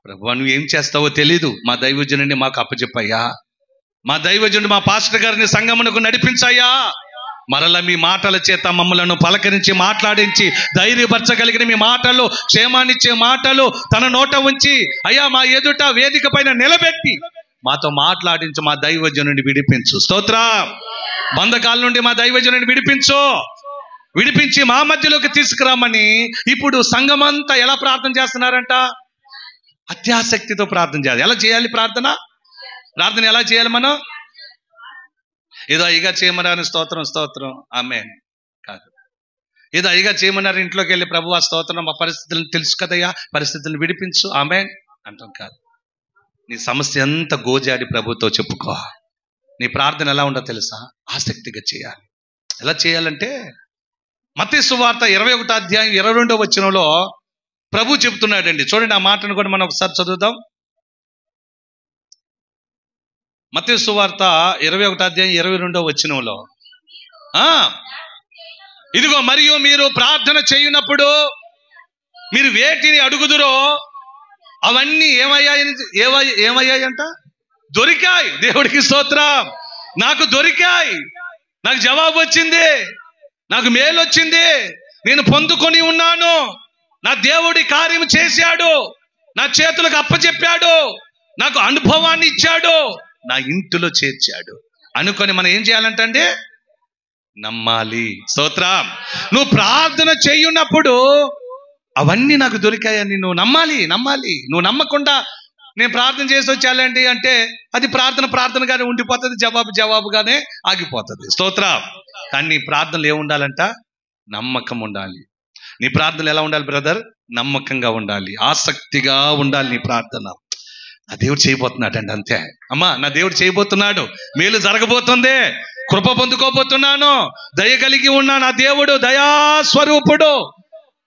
ప్రభువా, నువ్వు ఏం చేస్తావో తెలీదు, మా దైవజనుడిని మాకు అప్పచెప్పయ్యా. మా దైవజనుడు మా పాస్టర్ గారిని సంగమునకు నడిపించాయా. మరలా మీ మాటల చేత మమ్మలను పలకరించి మాట్లాడించి ధైర్యపరచగలిగిన మీ మాటలు, క్షేమాన్నిచ్చే మాటలు తన నోట ఉంచి అయ్యా మా ఎదుట వేదిక పైన నిలబెట్టి మాతో మాట్లాడించు. మా దైవజనుడిని విడిపించు. స్తోత్రం. బంధకాల నుండి మా దైవజనుడిని విడిపించి మా మధ్యలోకి తీసుకురామని ఇప్పుడు సంఘమంతా ఎలా ప్రార్థన చేస్తున్నారంట? అత్యాసక్తితో ప్రార్థన చేయాలి. ఎలా చేయాలి ప్రార్థన ఎలా చేయాలి? మనం ఏదో అయ్యగా చేయమన్నారు, స్తోత్రం ఆమేన్ కాదు. ఏదో అయ్యగా చేయమన్నారు, ఇంట్లోకి వెళ్ళి ప్రభువా స్తోత్రం, మా పరిస్థితులను తెలుసు కదయ్యా, పరిస్థితులను విడిపించు ఆమేన్ అంటాం కాదు. నీ సమస్య ఎంత గోజాడి ప్రభుతో చెప్పుకో. నీ ప్రార్థన ఎలా ఉండో తెలుసా? ఆసక్తిగా చేయాలి. ఎలా చేయాలంటే మత్తయి సువార్త 21వ అధ్యాయం 22వ వచనంలో ప్రభు చెబుతున్నాడండి. చూడండి, ఆ మాటను కూడా మనం ఒకసారి చదువుదాం. మత్తయి సువార్త 21వ అధ్యాయం 22వ వచనంలో ఇదిగో మరియు మీరు ప్రార్థన చేయునప్పుడు మీరు వేటిని అడుగుదురో అవన్నీ ఏమయ్యాయంట? దొరికాయి. దేవుడికి స్తోత్రం. నాకు దొరికాయి, నాకు జవాబు వచ్చింది, నాకు మేలు వచ్చింది, నేను పొందుకొని ఉన్నాను, నా దేవుడి కార్యం చేశాడు, నా చేతులకు అప్పచెప్పాడు, నాకు అనుభవాన్ని ఇచ్చాడు, నా ఇంటిలో చేర్చాడు అనుకొని మనం ఏం చేయాలంటే నమ్మాలి. స్తోత్రం. నువ్వు ప్రార్థన చేయున్నప్పుడు అవన్నీ నాకు దొరికాయని నువ్వు నమ్మాలి. నువ్వు నమ్మకుండా నేను ప్రార్థన చేసి వచ్చాలండి అంటే అది ప్రార్థనగానే ఉండిపోతుంది, జవాబుగానే ఆగిపోతుంది. స్తోత్రం. కానీ నీ ప్రార్థనలు ఏముండాలంట? నమ్మకం ఉండాలి. నీ ప్రార్థనలు ఎలా ఉండాలి బ్రదర్? నమ్మకంగా ఉండాలి, ఆసక్తిగా ఉండాలి నీ ప్రార్థన. నా దేవుడు చేయబోతున్నాడండి, అంతే అమ్మా, నా దేవుడు చేయబోతున్నాడు, మేలు జరగబోతుంది, కృప పొందుకోబోతున్నాను, దయ కలిగి ఉన్న నా దేవుడు దయాస్వరూపుడు,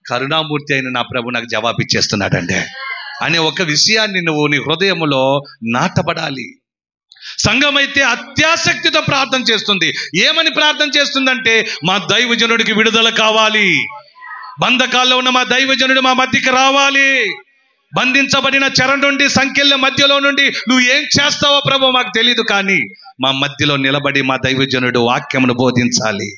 కరుణామూర్తి అయిన నా ప్రభు నాకు జవాబు ఇచ్చేస్తున్నాడండి అనే ఒక విషయాన్ని నువ్వు నీ హృదయములో నాటబడాలి. సంఘం అయితే అత్యాసక్తితో ప్రార్థన చేస్తుంది. ఏమని ప్రార్థన చేస్తుందంటే మా దైవజనుడికి విడుదల కావాలి, బంధకాల్లో ఉన్న మా దైవజనుడు మా మధ్యకి రావాలి, బంధించబడిన చెర నుండి, సంఖ్యల మధ్యలో నుండి నువ్వు ఏం చేస్తావో ప్రభు మాకు తెలియదు, కానీ మా మధ్యలో నిలబడి మా దైవజనుడు వాక్యమును బోధించాలి.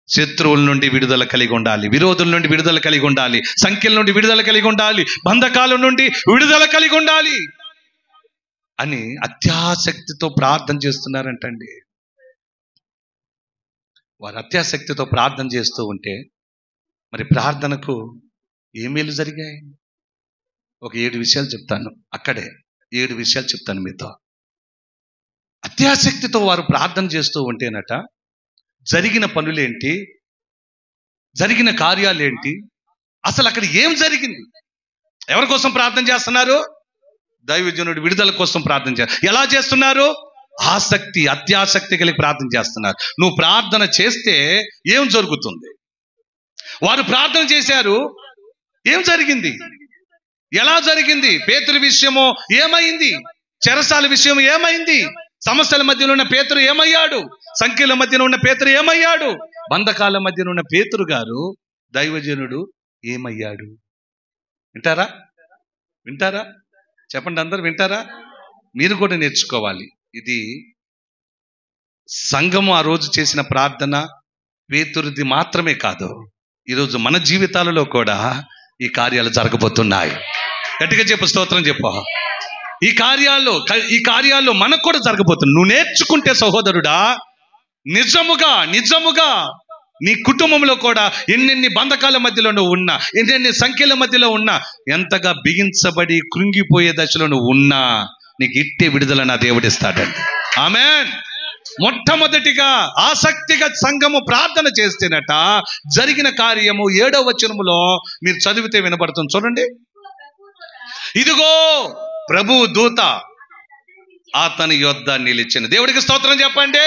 శత్రువుల నుండి విడుదల కలిగి ఉండాలి, విరోధుల నుండి విడుదల కలిగి ఉండాలి, సంఖ్యల నుండి విడుదల కలిగి ఉండాలి, బంధకాల నుండి విడుదల కలిగి ఉండాలి అని అత్యాసక్తితో ప్రార్థన చేస్తున్నారంటండి. వారు అత్యాసక్తితో ప్రార్థన చేస్తూ ఉంటే మరి ప్రార్థనకు ఏ మేలు జరిగాయి? ఒక 7 విషయాలు చెప్తాను. అక్కడే 7 విషయాలు చెప్తాను మీతో. అత్యాసక్తితో వారు ప్రార్థన చేస్తూ ఉంటేనట జరిగిన పనులేంటి, జరిగిన కార్యాలేంటి, అసలు అక్కడ ఏం జరిగింది? ఎవరి కోసం ప్రార్థన చేస్తున్నారు? దైవజనుడి విడుదల కోసం ప్రార్థన చేస్తారు. ఎలా చేస్తున్నారు? ఆసక్తి, అత్యాసక్తి కలిగి ప్రార్థన చేస్తున్నారు. నువ్వు ప్రార్థన చేస్తే ఏం జరుగుతుంది? వారు ప్రార్థన చేశారు, ఏం జరిగింది? ఎలా జరిగింది? పేతురు విషయము ఏమైంది? చెరసాల విషయం ఏమైంది? సమస్యల మధ్యలో ఉన్న పేతురు ఏమయ్యాడు? సంఖ్యల మధ్యలో ఉన్న పేతురు ఏమయ్యాడు? బంధకాల మధ్యలో ఉన్న పేతురు గారు దైవజనుడు ఏమయ్యాడు? వింటారా? చెప్పండి, అందరు వింటారా? మీరు కూడా నేర్చుకోవాలి. ఇది సంఘము ఆ రోజు చేసిన ప్రార్థన పేతురుది మాత్రమే కాదు, ఈరోజు మన జీవితాలలో కూడా ఈ కార్యాలు జరగబోతున్నాయి. గట్టిగా చెప్పు, స్తోత్రం చెప్పు. ఈ కార్యాలు మనకు కూడా జరగబోతుంది. నువ్వు నేర్చుకుంటే సహోదరుడా, నిజముగా నీ కుటుంబంలో కూడా ఎన్నెన్ని బంధకాల మధ్యలో నువ్వు ఉన్నా, ఎన్నెన్ని సంఖ్యల మధ్యలో ఉన్నా, ఎంతగా బిగించబడి కృంగిపోయే దశలో నువ్వు ఉన్నా నీకు ఇట్టే విడుదల నా దేవుడిస్తాడండి. ఆమేన్. మొట్టమొదటిగా ఆసక్తిగా సంఘము ప్రార్థన చేస్తేనట జరిగిన కార్యము 7వ వచనములో మీరు చదివితే వినబడుతుంది. చూడండి, ఇదిగో ప్రభు దూత అతని యొద్ద నిలిచిన. దేవుడికి స్తోత్రం చెప్పండి.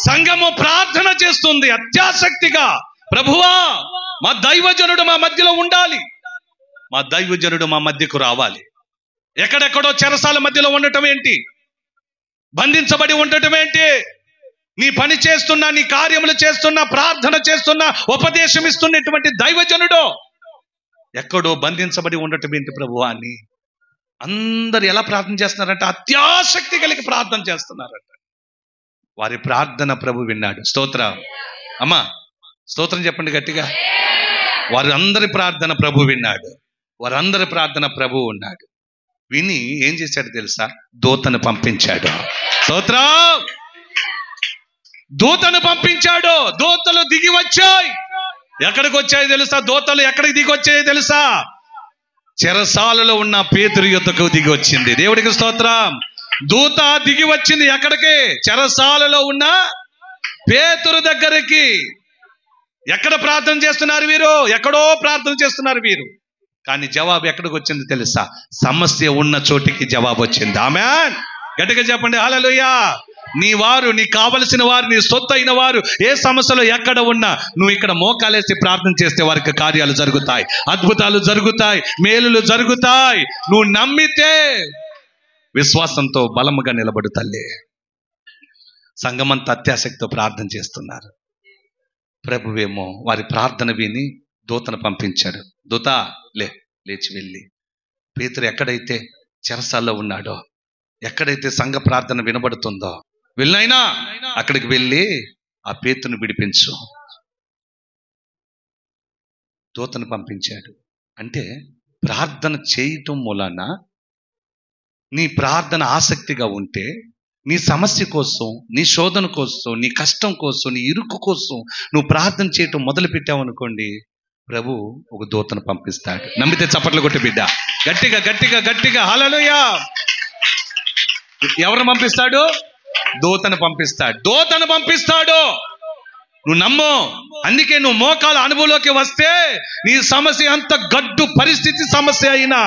సంఘము ప్రార్థన చేస్తుంది అత్యాసక్తిగా, ప్రభువా మా దైవజనుడు మా మధ్యలో ఉండాలి, మా దైవజనుడు మా మధ్యకు రావాలి. ఎక్కడెక్కడో చెరసాల మధ్యలో ఉండటం ఏంటి? బంధించబడి ఉండటం ఏంటి? నీ పని చేస్తున్నా, నీ కార్యములు చేస్తున్నా, ప్రార్థన చేస్తున్నా, ఉపదేశం ఇస్తున్నటువంటి దైవజనుడు ఎక్కడో బంధించబడి ఉండటం ఏంటి ప్రభువా అని అందరు ఎలా ప్రార్థన చేస్తున్నారంట? అత్యాసక్తి కలిగి ప్రార్థన చేస్తున్నారంట. వారి ప్రార్థన ప్రభు విన్నాడు. స్తోత్రం. అమ్మా స్తోత్రం చెప్పండి గట్టిగా. వారి అందరి ప్రార్థన ప్రభు విన్నాడు. వారందరి ప్రార్థన ప్రభు ఉన్నాడు. విని ఏం చేశాడు తెలుసా? దూతను పంపించాడు. స్తోత్రం. దూతను పంపించాడు. దూతలు దిగి వచ్చాయి. ఎక్కడికి వచ్చాయి తెలుసా? దూతలు ఎక్కడికి దిగి వచ్చాయో తెలుసా? చెరసాలలో ఉన్న పేతురు యొద్దకు దిగి వచ్చింది. దేవుడికి స్తోత్రం. దూత దిగి వచ్చింది ఎక్కడికి? చెరసాలలో ఉన్న పేతురు దగ్గరికి. ఎక్కడ ప్రార్థన చేస్తున్నారు వీరు? ఎక్కడో ప్రార్థన చేస్తున్నారు వీరు. కానీ జవాబు ఎక్కడికి వచ్చింది తెలుసా? సమస్య ఉన్న చోటికి జవాబు వచ్చింది. ఆమేన్. గట్టిగా చెప్పండి హల్లెలూయా. నీ వారు, నీకు కావలసిన వారు, నీ సొత్తు అయిన వారు ఏ సమస్యలో ఎక్కడ ఉన్నా నువ్వు ఇక్కడ మోకాలేసి ప్రార్థన చేస్తే వారికి కార్యాలు జరుగుతాయి, అద్భుతాలు జరుగుతాయి, మేలులు జరుగుతాయి. నువ్వు నమ్మితే విశ్వాసంతో బలముగా నిలబడు తల్లి. సంఘమంతా అత్యాసక్తితో ప్రార్థన చేస్తున్నారు. ప్రభువేమో వారి ప్రార్థన విని దూతను పంపించాడు. దూత లేచి వెళ్ళి పేతురు ఎక్కడైతే చెరసాల్లో ఉన్నాడో, ఎక్కడైతే సంఘ ప్రార్థన వినబడుతుందో వెళ్ళైనా అక్కడికి వెళ్ళి ఆ పేతురుని విడిపించు. దూతను పంపించాడు. అంటే ప్రార్థన చేయటం మూలాన నీ ప్రార్థన ఆసక్తిగా ఉంటే, నీ సమస్య కోసం, నీ శోధన కోసం, నీ కష్టం కోసం, నీ ఇరుకు కోసం నువ్వు ప్రార్థన చేయటం మొదలు పెట్టావనుకోండి, ప్రభు ఒక దూతను పంపిస్తాడు. నమ్మితే చప్పట్లు కొట్టి బిడ్డ గట్టిగా గట్టిగా గట్టిగా హల్లెలూయా. ఎవరిని పంపిస్తాడు? దూతను పంపిస్తాడు. దూతను పంపిస్తాడు. నువ్వు నమ్ము. అందుకే నువ్వు మోకాల అనుభవంలోకి వస్తే నీ సమస్య అంత గడ్డు పరిస్థితి సమస్య అయినా,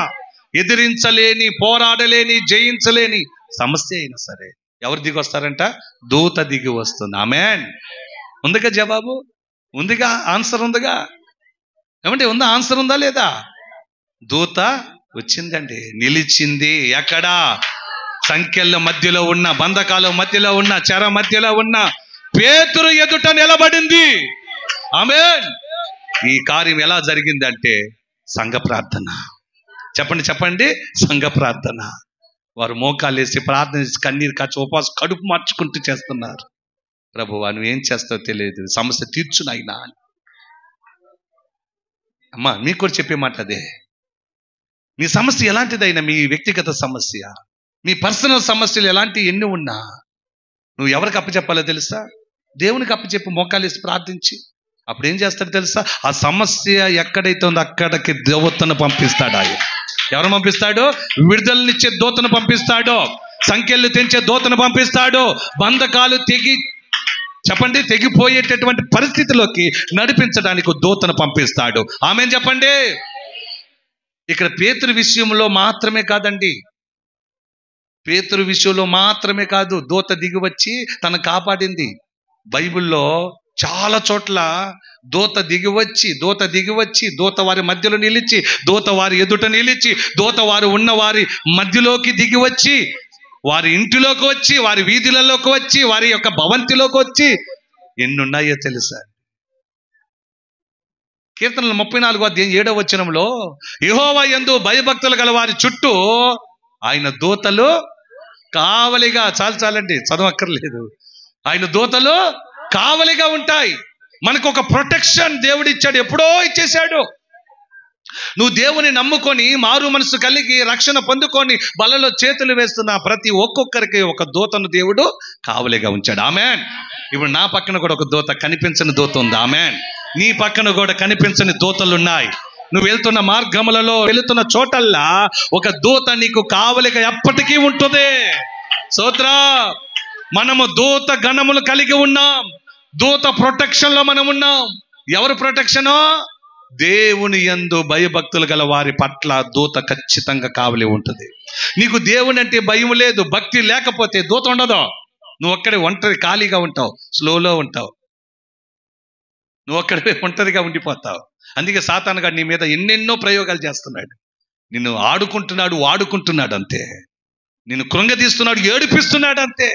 ఎదిరించలేని, పోరాడలేని, జయించలేని సమస్య అయినా సరే ఎవరు దిగి వస్తారంట? దూత దిగి వస్తుంది. ఆమేన్. ఉందిగా జవాబు, ఉందిగా ఆన్సర్, ఉందిగా. ఏమంటే ఉందా? ఆన్సర్ ఉందా లేదా? దూత వచ్చిందండి, నిలిచింది. ఎక్కడా? సంఖ్యల మధ్యలో ఉన్న, బంధకాల మధ్యలో ఉన్న, చెర మధ్యలో ఉన్న పేతురు ఎదుట నిలబడింది. ఆమేన్. ఈ కార్యం ఎలా జరిగిందంటే సంఘ ప్రార్థన. చెప్పండి చెప్పండి, సంఘ ప్రార్థన. వారు మోకాలేసి ప్రార్థన చేసి కన్నీరు కాచి ఉపవాసం కడుపు మార్చుకుంటూ చేస్తున్నారు. ప్రభువా నువ్వేం చేస్తావో తెలియదు, సమస్య తీర్చునైనా. అమ్మా మీకు కూడా చెప్పే మాట అదే. మీ సమస్య ఎలాంటిదైనా, మీ వ్యక్తిగత సమస్య, మీ పర్సనల్ సమస్యలు ఎలాంటి ఎన్ని ఉన్నా నువ్వు ఎవరికి అప్పచెప్పాలో తెలుసా? దేవునికి అప్పచెప్పి మోకాలేసి ప్రార్థించి అప్పుడు ఏం చేస్తాడు తెలుసా? ఆ సమస్య ఎక్కడైతే ఉందో అక్కడికి దూతను పంపిస్తాడు. ఆయన ఎవరు పంపిస్తాడు? విడుదలనిచ్చే దూతను పంపిస్తాడు. సంఖ్యలు తెంచే దూతను పంపిస్తాడు. బంధకాలు చెప్పండి తెగిపోయేటటువంటి పరిస్థితిలోకి నడిపించడానికి దూతను పంపిస్తాడు. ఆమేన్ చెప్పండి. ఇక్కడ పేతురు విషయంలో మాత్రమే కాదండి, పేతురు విషయంలో మాత్రమే కాదు దూత దిగి వచ్చి తను కాపాడింది. బైబిల్లో చాలా చోట్ల దూత దిగి వచ్చి దూత వారి మధ్యలో నిలిచి, దూత వారి ఎదుట నిలిచి, దూత వారు ఉన్న వారి మధ్యలోకి దిగి వచ్చి, వారి ఇంటిలోకి వచ్చి, వారి వీధులలోకి వచ్చి, వారి యొక్క భవంతిలోకి వచ్చి ఎన్నున్నాయో తెలుసా? కీర్తనలు 34:7 యెహోవా యందు భయభక్తులు గల వారి చుట్టూ ఆయన దూతలు కావలిగా. చాలండి, చదవక్కర్లేదు. ఆయన దూతలు కావలిగా ఉంటాయి. మనకు ఒక ప్రొటెక్షన్ దేవుడు ఇచ్చాడు, ఎప్పుడో ఇచ్చేశాడు. నువ్వు దేవుని నమ్ముకొని మారు మనసు కలిగి రక్షణ పొందుకొని బలలో చేతులు వేస్తున్న ప్రతి ఒక్కొక్కరికి ఒక దూతను దేవుడు కావలిగా ఉంచాడు. ఆమేన్. ఇప్పుడు నా పక్కన కూడా ఒక దూత, కనిపించని దూత ఉంది. ఆమేన్. నీ పక్కన కూడా కనిపించని దూతలు ఉన్నాయి. నువ్వు వెళ్తున్న మార్గములలో, వెళుతున్న చోటల్లా ఒక దూత నీకు కావలిగా ఎప్పటికీ ఉంటుంది. స్తోత్రం. మనము దూత గణములు కలిగి ఉన్నాం. దూత ప్రొటెక్షన్ లో మనం ఉన్నాం. ఎవరు ప్రొటెక్షను? దేవుని యందు భయభక్తులు గల వారి పట్ల దూత ఖచ్చితంగా కావలి ఉంటుంది. నీకు దేవుని అంటే భయం లేదు, భక్తి లేకపోతే దూత ఉండదు. నువ్వు అక్కడే ఒంటరి ఖాళీగా ఉంటావు, స్లోలో ఉంటావు, నువ్వు అక్కడే ఒంటరిగా ఉండిపోతావు. అందుకే సాతాను గాడు నీ మీద ఎన్నెన్నో ప్రయోగాలు చేస్తున్నాడు. నిన్ను ఆడుకుంటున్నాడు, వాడుకుంటున్నాడు అంతే. నిన్ను కృంగతీస్తున్నాడు, ఏడిపిస్తున్నాడు అంతే.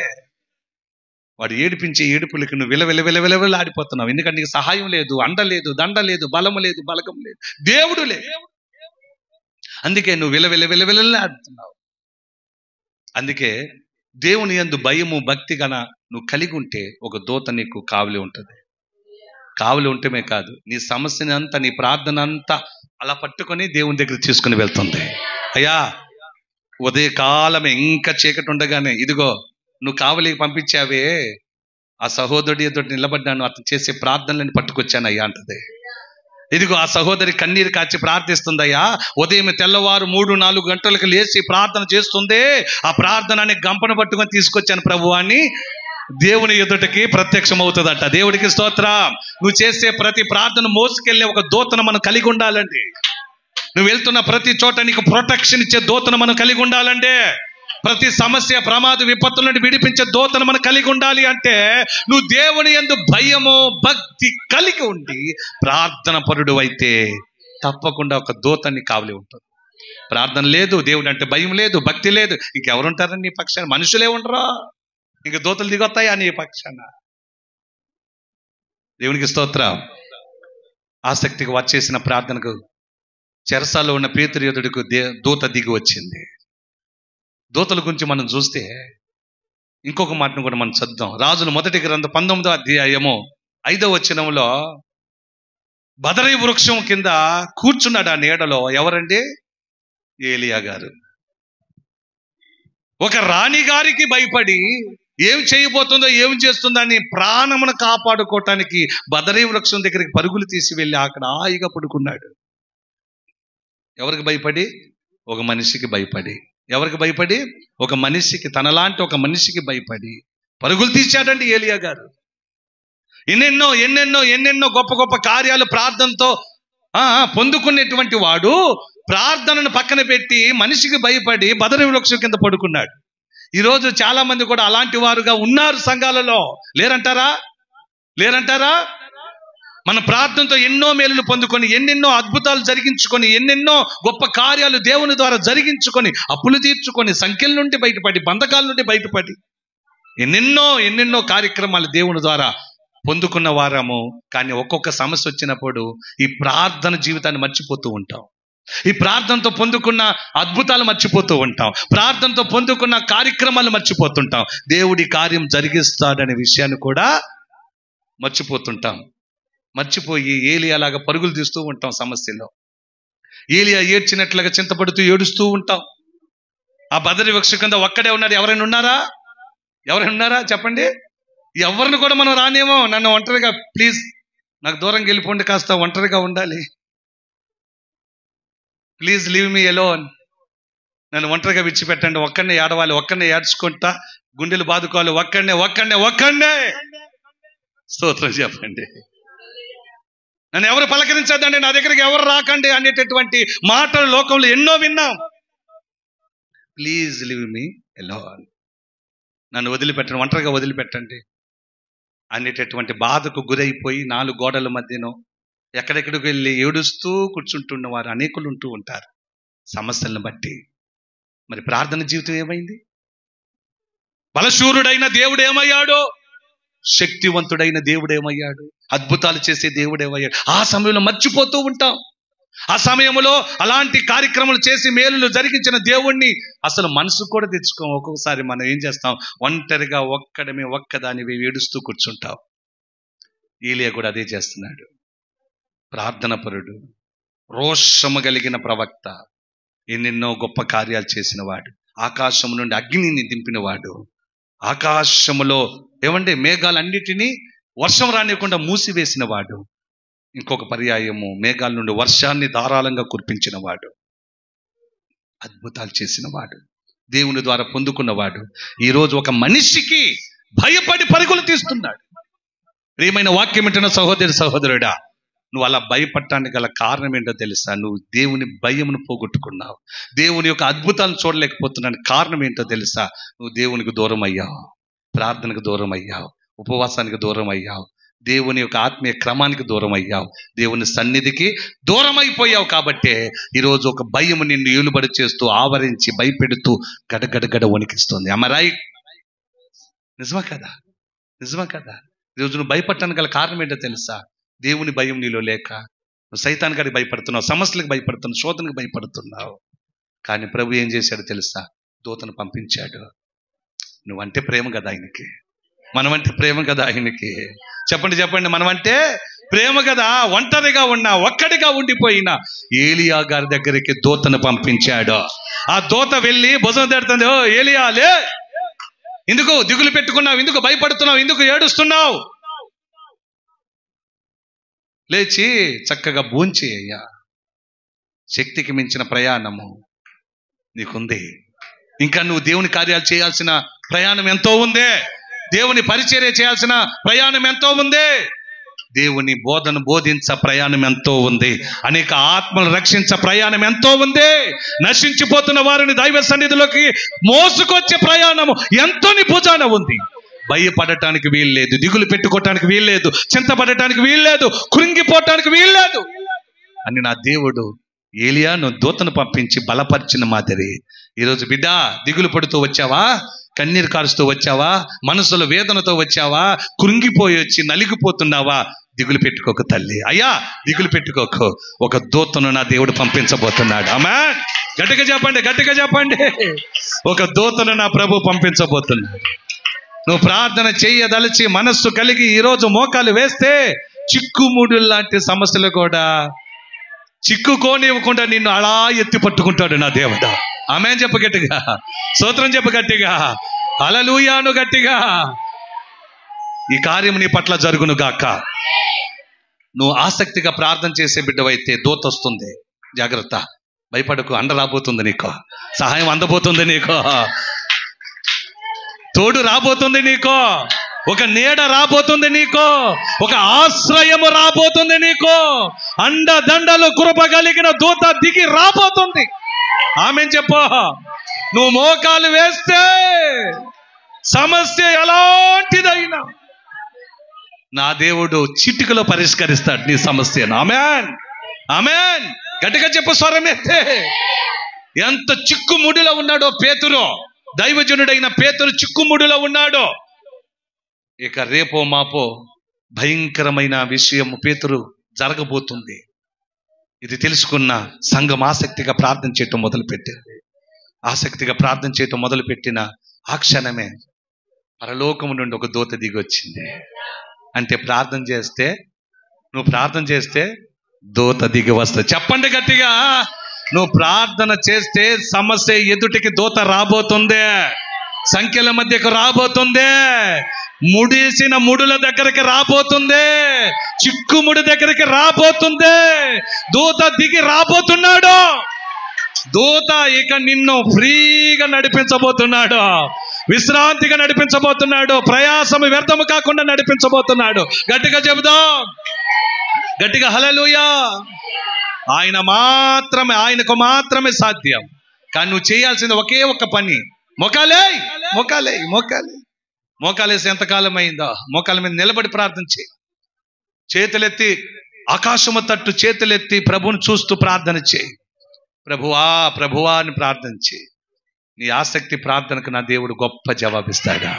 వాడు ఏడిపించే ఏడుపులకి నువ్వు విలవిల ఆడిపోతున్నావు. ఎందుకంటే నీకు సహాయం లేదు, అండ లేదు, దండ లేదు, బలము లేదు, బలగం లేదు, దేవుడు లేదు. అందుకే నువ్వు విలవిలలాడుతున్నావు. అందుకే దేవుని యందు భయము భక్తి గన నువ్వు కలిగి ఉంటే ఒక దూత నీకు కావలి ఉంటుంది. కావలి ఉంటమే కాదు, నీ సమస్యని అంతా, నీ ప్రార్థన అంతా అలా పట్టుకొని దేవుని దగ్గర తీసుకుని వెళ్తుంది. అయ్యా ఉదయకాలమే ఇంకా చీకటి ఉండగానే, ఇదిగో నువ్వు కావలికి పంపించావే, ఆ సహోదరుడి ఎదుటి నిలబడ్డాను, అతను చేసే ప్రార్థనలను పట్టుకొచ్చాను అయ్యా అంటది. ఇదిగో ఆ సహోదరి కన్నీరు కాచి ప్రార్థిస్తుందయ్యా, ఉదయం తెల్లవారు 3-4 గంటలకు లేచి ప్రార్థన చేస్తుందే, ఆ ప్రార్థన అనే గంపను పట్టుకొని తీసుకొచ్చాను ప్రభు అని దేవుని ఎదుటికి ప్రత్యక్షం అవుతుందట. దేవుడికి స్తోత్రం. నువ్వు చేసే ప్రతి ప్రార్థన మోసుకెళ్ళే ఒక దూతను మనం కలిగి ఉండాలండి. నువ్వు వెళ్తున్న ప్రతి చోట నీకు ప్రొటెక్షన్ ఇచ్చే దూతను మనం కలిగి ఉండాలంటే, ప్రతి సమస్య ప్రమాద విపత్తుల నుండి విడిపించే దూతను మనం కలిగి ఉండాలి అంటే, నువ్వు దేవుని యందు భయము భక్తి కలిగి ఉండి ప్రార్థన పరుడు అయితే తప్పకుండా ఒక దూతని కావలి ఉంటుంది. ప్రార్థన లేదు, దేవుడు అంటే భయం లేదు, భక్తి లేదు, ఇంకెవరుంటారని నీ పక్షాన? మనుషులే ఉండరా, ఇంక దూతలు దిగొస్తాయా నీ పక్షాన? దేవునికి స్తోత్రం. ఆసక్తిగా వచ్చేసిన ప్రార్థనకు చెరసాల్లో ఉన్న పేతురు ఎదుటకు దూత దిగి వచ్చింది. దూతల గురించి మనం చూస్తే ఇంకొక మాటను కూడా మనం చదువుదాం. రాజుల మొదటి గ్రంథం 19వ అధ్యాయము 5వ వచనంలో, బదరీ వృక్షం కింద కూర్చున్నాడు ఆ నీడలో. ఎవరండి? ఏలియా గారు. ఒక రాణి గారికి భయపడి ఏం చేయబోతుందో ఏం చేస్తుందో అని ప్రాణమును కాపాడుకోవటానికి బదరీ వృక్షం దగ్గరికి పరుగులు తీసి వెళ్ళి అక్కడ హాయిగా పడుకున్నాడు. ఎవరికి భయపడి? ఒక మనిషికి భయపడి. ఎవరికి భయపడి? ఒక మనిషికి, తనలాంటి ఒక మనిషికి భయపడి పరుగులు తీశాడండి ఏలియా గారు. ఎన్నెన్నో ఎన్నెన్నో ఎన్నెన్నో గొప్ప గొప్ప కార్యాలు ప్రార్థనతో పొందుకునేటువంటి వాడు ప్రార్థనను పక్కన పెట్టి మనిషికి భయపడి బదరీ వృక్షం కింద పడుకున్నాడు. ఈరోజు చాలా మంది కూడా అలాంటి వారుగా ఉన్నారు సంఘాలలో. లేరంటారా? లేరంటారా? మన ప్రార్థనతో ఎన్నో మేలులు పొందుకొని, ఎన్నెన్నో అద్భుతాలు జరిగించుకొని, ఎన్నెన్నో గొప్ప కార్యాలు దేవుని ద్వారా జరిగించుకొని, అప్పులు తీర్చుకొని, సంఖ్యల నుండి బయటపడి, బంధకాల నుండి బయటపడి, ఎన్నెన్నో ఎన్నెన్నో కార్యక్రమాలు దేవుని ద్వారా పొందుకున్న వారము. కానీ ఒక్కొక్క సమస్య వచ్చినప్పుడు ఈ ప్రార్థన జీవితాన్ని మర్చిపోతూ ఉంటాం. ఈ ప్రార్థనతో పొందుకున్న అద్భుతాలు మర్చిపోతూ ఉంటాం. ప్రార్థనతో పొందుకున్న కార్యక్రమాలు మర్చిపోతుంటాం. దేవుడి కార్యం జరిగిస్తాడనే విషయాన్ని కూడా మర్చిపోతుంటాం. మర్చిపోయి ఏలియాలాగా పరుగులు తీస్తూ ఉంటాం సమస్యలో. ఏలియా ఏడ్చినట్లుగా చింతపడుతూ ఏడుస్తూ ఉంటాం. ఆ బదరీ వృక్షం కింద ఒక్కడే ఉన్నాడు. ఎవరైనా ఉన్నారా? ఎవరైనా ఉన్నారా చెప్పండి. ఎవరిని కూడా మనం రానేమో. నన్ను ఒంటరిగా, ప్లీజ్ నాకు దూరంగా వెళ్ళిపోండి, కాస్త ఒంటరిగా ఉండాలి, ప్లీజ్ లీవ్ మీ ఎలోన్, నన్ను ఒంటరిగా విడిచిపెట్టండి, ఒక్కడనే ఏడవాలి, ఒక్కడనే ఏడ్చుకుంటా గుండెలు బాదుకోవాలి, ఒక్కడనే స్తోత్రం చెప్పండి. నన్ను ఎవరు పలకరించద్దండి, నా దగ్గరికి ఎవరు రాకండి అనేటటువంటి మాటలు లోకంలో ఎన్నో విన్నాం. ప్లీజ్ లీవ్ మీ ఎలోన్, నన్ను వదిలిపెట్టండి, ఒంటరిగా వదిలిపెట్టండి అనేటటువంటి బాధకు గురైపోయి 4 గోడల మధ్యనో ఎక్కడెక్కడికి వెళ్ళి ఏడుస్తూ కూర్చుంటున్న వారు అనేకులు ఉంటూ ఉంటారు సమస్యలను బట్టి. మరి ప్రార్థన జీవితం ఏమైంది? బలశూరుడైన దేవుడు ఏమయ్యాడో, శక్తివంతుడైన దేవుడు ఏమయ్యాడు, అద్భుతాలు చేసే దేవుడు ఏమయ్యాడు, ఆ సమయంలో మర్చిపోతూ ఉంటాం. ఆ సమయంలో అలాంటి కార్యక్రమాలు చేసి మేలులు జరిగించిన దేవుణ్ణి అసలు మనసు కూడా తెచ్చుకోం. ఒక్కొక్కసారి మనం ఏం చేస్తాం? ఒంటరిగా ఒక్కదానివి ఏడుస్తూ కూర్చుంటాం. ఏలియా కూడా అదే చేస్తున్నాడు. ప్రార్థన పరుడు, రోషము కలిగిన ప్రవక్త, ఎన్నెన్నో గొప్ప కార్యాలు చేసిన వాడు, ఆకాశం నుండి అగ్నిని దింపినవాడు, ఆకాశములో ఏమంటే మేఘాలన్నిటినీ వర్షం రానివ్వకుండా మూసివేసిన వాడు, ఇంకొక పర్యాయము మేఘాల నుండి వర్షాన్ని ధారాళంగా కురిపించిన వాడు, అద్భుతాలు చేసిన వాడు, దేవుని ద్వారా పొందుకున్నవాడు ఈరోజు ఒక మనిషికి భయపడి పరుగులు తీస్తున్నాడు. ప్రియమైన వాక్యం వింటున్న సహోదరుడా, నువ్వు అలా భయపడటానికి గల కారణం ఏంటో తెలుసా? నువ్వు దేవుని భయమును పోగొట్టుకున్నావు. దేవుని యొక్క అద్భుతాలను చూడలేకపోతున్నాను కారణం ఏంటో తెలుసా? నువ్వు దేవునికి దూరం అయ్యావు, ప్రార్థనకు దూరం అయ్యావు, ఉపవాసానికి దూరం అయ్యావు, దేవుని యొక్క ఆత్మీయ క్రమానికి దూరం అయ్యావు, దేవుని సన్నిధికి దూరం అయిపోయావు. కాబట్టే ఈరోజు ఒక భయము నిన్ను ఏలుబడి చేస్తూ ఆవరించి భయపెడుతూ గడగడగడ వణికిస్తుంది. Am I right? నిజమా కదా? నిజమా కదా? ఈరోజు నువ్వు భయపడటానికి గల కారణం ఏంటో తెలుసా? దేవుని భయం నీలో లేక నువ్వు సైతాన్ గారికి భయపడుతున్నావు, సమస్యలకు భయపడుతున్నావు, శోధనకు భయపడుతున్నావు. కానీ ప్రభు ఏం చేశాడు తెలుసా? దూతను పంపించాడు. నువ్వంటే ప్రేమ కదా ఆయనకి, మనమంటే ప్రేమ కదా ఆయనకి. చెప్పండి, మనమంటే ప్రేమ కదా. ఒంటరిగా ఉన్నా, ఒక్కడిగా ఉండిపోయినా ఏలియా గారి దగ్గరికి దూతను పంపించాడు. ఆ దూత వెళ్ళి భుజం తడుతుంది. ఓ ఏలియా, లే, ఎందుకు దిగులు పెట్టుకున్నావు, ఎందుకు భయపడుతున్నావు, ఎందుకు ఏడుస్తున్నావు, లేచి చక్కగా భోంచేయ్యా, శక్తికి మించిన ప్రయాణము నీకుంది. ఇంకా నువ్వు దేవుని కార్యాలు చేయాల్సిన ప్రయాణం ఎంతో ఉంది. దేవుని పరిచర్య చేయాల్సిన ప్రయాణం ఎంతో ఉంది. దేవుని బోధన బోధించ ప్రయాణం ఎంతో ఉంది. అనేక ఆత్మలు రక్షించ ప్రయాణం ఎంతో ఉంది. నశించిపోతున్న వారిని దైవ సన్నిధిలోకి మోసుకొచ్చే ప్రయాణము ఎంతో నీ భుజాన ఉంది. భయపడటానికి వీల్లేదు, దిగులు పెట్టుకోవటానికి వీల్లేదు, చింతపడటానికి వీల్లేదు, కృంగిపోవటానికి వీల్లేదు అని నా దేవుడు ఏలియాను దూతను పంపించి బలపరిచిన మాదిరి ఈరోజు బిడ్డ దిగులు పడుతూ వచ్చావా, కన్నీరు కారుస్తూ వచ్చావా, మనసులో వేదనతో వచ్చావా, కృంగిపోయి వచ్చి నలిగిపోతున్నావా, దిగులు పెట్టుకోకు తల్లి, అయ్యా దిగులు పెట్టుకోకు. ఒక దూతను నా దేవుడు పంపించబోతున్నాడు. ఆమేన్. గట్టిగా చెప్పండి. ఒక దూతను నా ప్రభు పంపించబోతున్నాడు. నువ్వు ప్రార్థన చెయ్యదలిచి మనస్సు కలిగి ఈరోజు మోకాలు వేస్తే చిక్కుముడు లాంటి సమస్యలు కూడా చిక్కుకోనివ్వకుండా నిన్ను అలా ఎత్తి పట్టుకుంటాడు నా దేవుడు. ఆమేన్ చెప్పు గట్టిగా, స్తోత్రం చెప్పు గట్టిగా, హల్లెలూయాను గట్టిగా. ఈ కార్యం నీ పట్ల జరుగును గాక. నువ్వు ఆసక్తిగా ప్రార్థన చేసే బిడ్డవైతే దూత వస్తుంది, జాగ్రత్త, భయపడకు. అండ రాబోతుంది నీకు, సహాయం అందబోతుంది నీకు, తోడు రాబోతుంది నీకు, ఒక నీడ రాబోతుంది నీకు, ఒక ఆశ్రయము రాబోతుంది నీకు, అండదండలు కృపగలిగిన దూత దిగి రాబోతుంది. ఆమేన్ చెప్పు. నువ్వు మోకాలు వేస్తే సమస్య ఎలాంటిదైనా నా దేవుడు చిటికలో పరిష్కరిస్తాడు నీ సమస్యను. ఆమేన్. గట్టిగా చెప్పు, స్వరమెత్తే. ఎంత చిక్కుముడిలో ఉన్నాడో పేతురు, దైవజనుడైన పేతురు చిక్కుముడిలో ఉన్నాడు. ఇక రేపో మాపో భయంకరమైన విషయం పేతురు జరగబోతుంది. ఇది తెలుసుకున్న సంఘం ఆసక్తిగా ప్రార్థన చేయటం మొదలుపెట్టింది. ఆసక్తిగా ప్రార్థన చేయటం మొదలుపెట్టిన ఆ క్షణమే పరలోకము నుండి ఒక దూత దిగి వచ్చింది. అంటే నువ్వు ప్రార్థన చేస్తే దూత దిగి వస్తుంది. చెప్పండి గట్టిగా. నువ్వు ప్రార్థన చేస్తే సమస్య ఎదుటికి దూత రాబోతుంది, సంఖ్యల మధ్యకు రాబోతుంది, ముడిసిన ముడుల దగ్గరికి రాబోతుంది, చిక్కుముడి దగ్గరికి రాబోతుంది. దూత దిగి రాబోతున్నాడు. దూత ఇక నిన్ను ఫ్రీగా నడిపించబోతున్నాడు, విశ్రాంతిగా నడిపించబోతున్నాడు, ప్రయాసము వ్యర్థము కాకుండా నడిపించబోతున్నాడు. గట్టిగా చెబుదాం, గట్టిగా హల్లెలూయా. ఆయనకు మాత్రమే సాధ్యం. కానీ నువ్వు చేయాల్సింది ఒకే ఒక్క పని, మోకాలేసి ఎంతకాలం అయిందో మోకాల మీద నిలబడి ప్రార్థన చేయి. చేతులెత్తి ఆకాశము తట్టు చేతులెత్తి ప్రభువుని చూస్తూ ప్రార్థన చేయి. ప్రభువా అని ప్రార్థన చేయి. నీ ఆసక్తి ప్రార్థనకు నా దేవుడు గొప్ప జవాబిస్తాడా.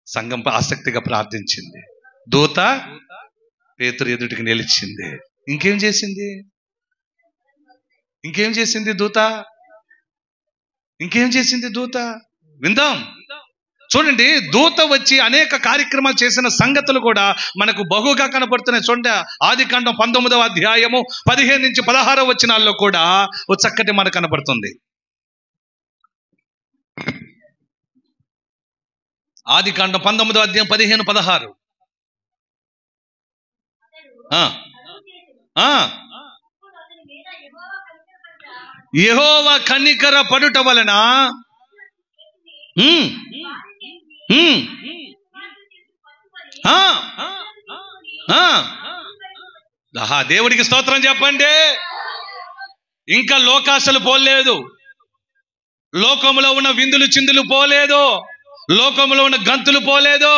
సంఘం ఆసక్తిగా ప్రార్థించింది. దూత పేతురు ఎదుటికి నిలిచింది. ఇంకేం చేసింది దూత? విందాం. చూడండి, దూత వచ్చి అనేక కార్యక్రమాలు చేసిన సంగతులు కూడా మనకు బహుగా కనపడుతున్నాయి. చూడండి, ఆదికాండం 19వ అధ్యాయము 15 నుంచి 16 వచనాల్లో కూడా ఓ చక్కటి మనకు కనపడుతుంది. ఆదికాండం 19వ అధ్యాయం 15-16. యెహోవా కనికర పడుట వలన దేవుడికి స్తోత్రం చెప్పండి. ఇంకా లోకాశలు పోలేదు, లోకములో ఉన్న విందులు చిందులు పోలేదు, లోకములో ఉన్న గంతులు పోలేదు,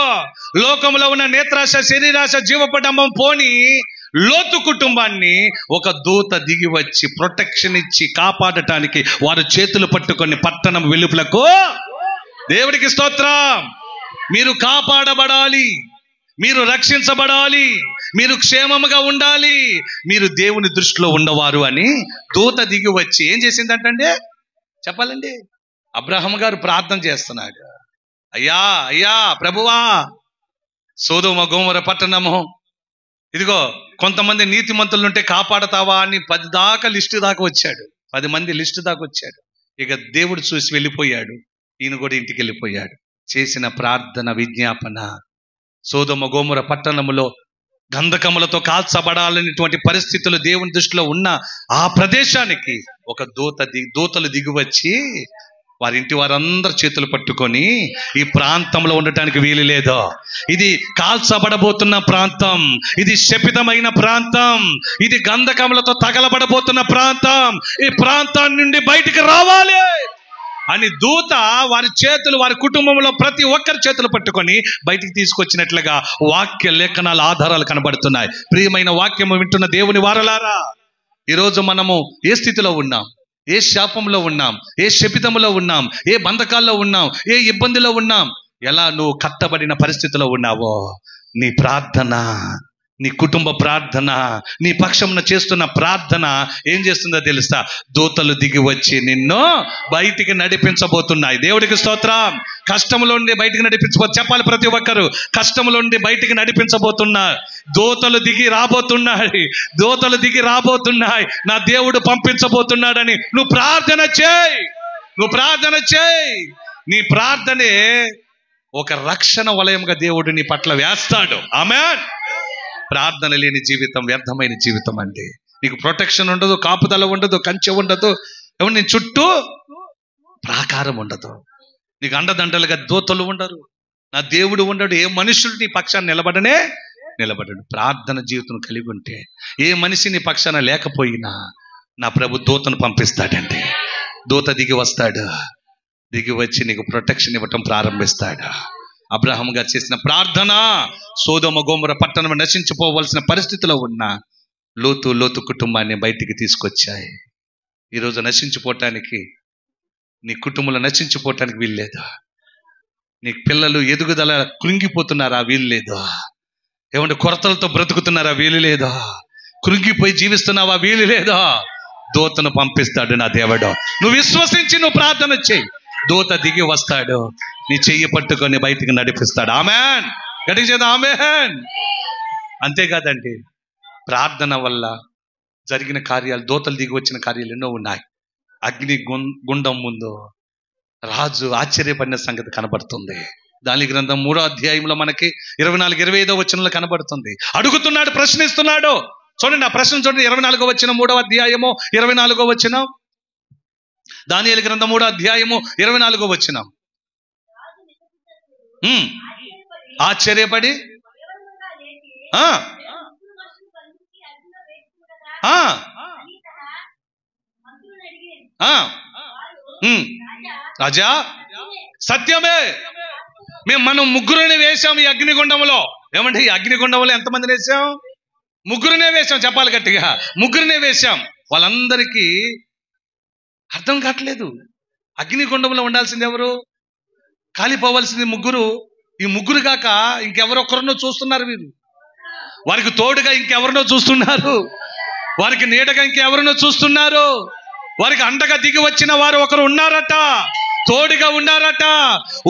లోకములో ఉన్న నేత్రాశ శరీరాశ జీవపటంబం పోని లోతు కుటుంబాన్ని ఒక దూత దిగి వచ్చి ప్రొటెక్షన్ ఇచ్చి కాపాడటానికి వారు చేతులు పట్టుకొని పట్టణం వెలుపలకు. దేవుడికి స్తోత్రం. మీరు కాపాడబడాలి, మీరు రక్షించబడాలి, మీరు క్షేమముగా ఉండాలి, మీరు దేవుని దృష్టిలో ఉండవారు అని దూత దిగి వచ్చి ఏం చేసిందంటే చెప్పాలండి. అబ్రహాము గారు ప్రార్థన చేస్తున్నాడు, అయ్యా అయ్యా ప్రభువా, సొదొమ గొమొర్రా పట్టణము ఇదిగో కొంతమంది నీతిమంతులు ఉంటే కాపాడతావా అని 10 దాకా లిస్టు దాకా వచ్చాడు. 10 మంది లిస్టు దాకా వచ్చాడు. ఇక దేవుడు చూసి వెళ్ళిపోయాడు. ఈయన కూడా ఇంటికి వెళ్ళిపోయాడు. చేసిన ప్రార్థన విజ్ఞాపన, సొదొమ గొమొర్రా పట్టణములో గంధకములతో కాల్చబడాలనేటువంటి పరిస్థితులు దేవుని దృష్టిలో ఉన్న ఆ ప్రదేశానికి ఒక దూతలు దిగివచ్చి వారింటి వారందరు చేతులు పట్టుకొని, ఈ ప్రాంతంలో ఉండటానికి వీలు లేదు, ఇది కాల్చబడబోతున్న ప్రాంతం, ఇది శపితమైన ప్రాంతం, ఇది గంధకములతో తగలబడబోతున్న ప్రాంతం, ఈ ప్రాంతం నుండి బయటికి రావాలి అని దూత వారి చేతులు, వారి కుటుంబంలో ప్రతి ఒక్కరి చేతులు పట్టుకొని బయటికి తీసుకొచ్చినట్లుగా వాక్య లేఖనాల ఆధారాలు కనబడుతున్నాయి. ప్రియమైన వాక్యము వింటున్న దేవుని వారలారా, ఈరోజు మనము ఏ స్థితిలో ఉన్నాం, ఏ శాపంలో ఉన్నాం, ఏ శపితంలో ఉన్నాం, ఏ బంధకాల్లో ఉన్నాం, ఏ ఇబ్బందిలో ఉన్నాం, ఎలా నువ్వు కట్టబడిన పరిస్థితిలో ఉన్నావో, నీ ప్రార్థన, నీ కుటుంబ ప్రార్థన, నీ పక్షమున చేస్తున్న ప్రార్థన ఏం చేస్తుందో తెలుసా? దూతలు దిగి వచ్చి నిన్ను బయటికి నడిపించబోతున్నాయి. దేవుడికి స్తోత్రం. కష్టంలో ఉండి బయటికి చెప్పాలి ప్రతి ఒక్కరు, కష్టంలో ఉండి బయటికి నడిపించబోతున్నారు. దూతలు దిగి రాబోతున్నాయి, దూతలు దిగి రాబోతున్నాయి, నా దేవుడు పంపించబోతున్నాడని నువ్వు ప్రార్థన చేయి, నువ్వు ప్రార్థన చేయి. నీ ప్రార్థనే ఒక రక్షణ వలయంగా దేవుడు నీ పట్ల వేస్తాడు. ఆమేన్. ప్రార్థన లేని జీవితం వ్యర్థమైన జీవితం అండి. నీకు ప్రొటెక్షన్ ఉండదు, కాపుదల ఉండదు, కంచె ఉండదు, నీ చుట్టూ ప్రాకారం ఉండదు, నీకు అండదండలుగా దూతలు ఉండరు, నా దేవుడు ఉండడు, ఏ మనుషులు నీ పక్షాన్ని నిలబడడు. ప్రార్థన జీవితం కలిగి ఉంటే ఏ మనిషి నీ పక్షాన లేకపోయినా నా ప్రభు దూతను పంపిస్తాడండి. దూత దిగి వస్తాడు, దిగి వచ్చి నీకు ప్రొటెక్షన్ ఇవ్వటం ప్రారంభిస్తాడు. అబ్రహాము గారు చేసిన ప్రార్థన సొదొమ గొమొర్రా పట్టణం నశించిపోవలసిన పరిస్థితిలో ఉన్న లోతు కుటుంబాన్ని బయటికి తీసుకొచ్చాయి. ఈరోజు నశించిపోవటానికి, నీ కుటుంబంలో నశించిపోవటానికి వీల్లేదు. నీ పిల్లలు ఎదుగుదల కృంగిపోతున్నారా? వీలు లేదు. ఏమంటే కొరతలతో బ్రతుకుతున్నారా? వీలు లేదా. కృంగిపోయి జీవిస్తున్నావా? వీలు లేదా. దూతను పంపిస్తాడు నా దేవుడు. నువ్వు విశ్వసించి నువ్వు ప్రార్థన చేయి, దూత దిగి వస్తాడు, నీ చెయ్యి పట్టుకొని బయటికి నడిపిస్తాడు. ఆమేన్. గట్టిగా చేద్దాం ఆమేన్. అంతేకాదండి, ప్రార్థన వల్ల జరిగిన కార్యాలు, దూతలు దిగి వచ్చిన కార్యాలు ఎన్నో ఉన్నాయి. అగ్ని గుండం ముందు రాజు ఆశ్చర్యపడిన సంగతి కనబడుతుంది. దాని గ్రంథం 3వ అధ్యాయంలో మనకి 24-25 వచనంలో కనబడుతుంది. అడుగుతున్నాడు, ప్రశ్నిస్తున్నాడు. చూడండి ఆ ప్రశ్న చూడండి. 24వ వచనం 3వ అధ్యాయము 24వ వచనం. దానియేలు గ్రంథం 3వ అధ్యాయము 24వ వచనం. ఆశ్చర్యపడి రాజా సత్యమే, మనం ముగ్గురుని వేశాం ఈ అగ్నిగుండంలో. ఏమంటే ఈ అగ్నిగుండంలో ఎంతమందిని వేశాం? ముగ్గురునే వేశాం. చెప్పాలి గట్టిగా, ముగ్గురునే వేశాం. వాళ్ళందరికీ అర్థం కావట్లేదు. అగ్నిగుండంలో ఉండాల్సింది ఎవరు? కాలిపోవాల్సింది ముగ్గురు. ఈ ముగ్గురు కాక ఇంకెవరొక్కరినో చూస్తున్నారు వీరు. వారికి తోడుగా ఇంకెవరినో చూస్తున్నారు, వారికి నీడగా ఇంకెవరినో చూస్తున్నారు, వారికి అండగా దిగి వచ్చిన వారు ఒకరు ఉన్నారట, తోడుగా ఉన్నారట.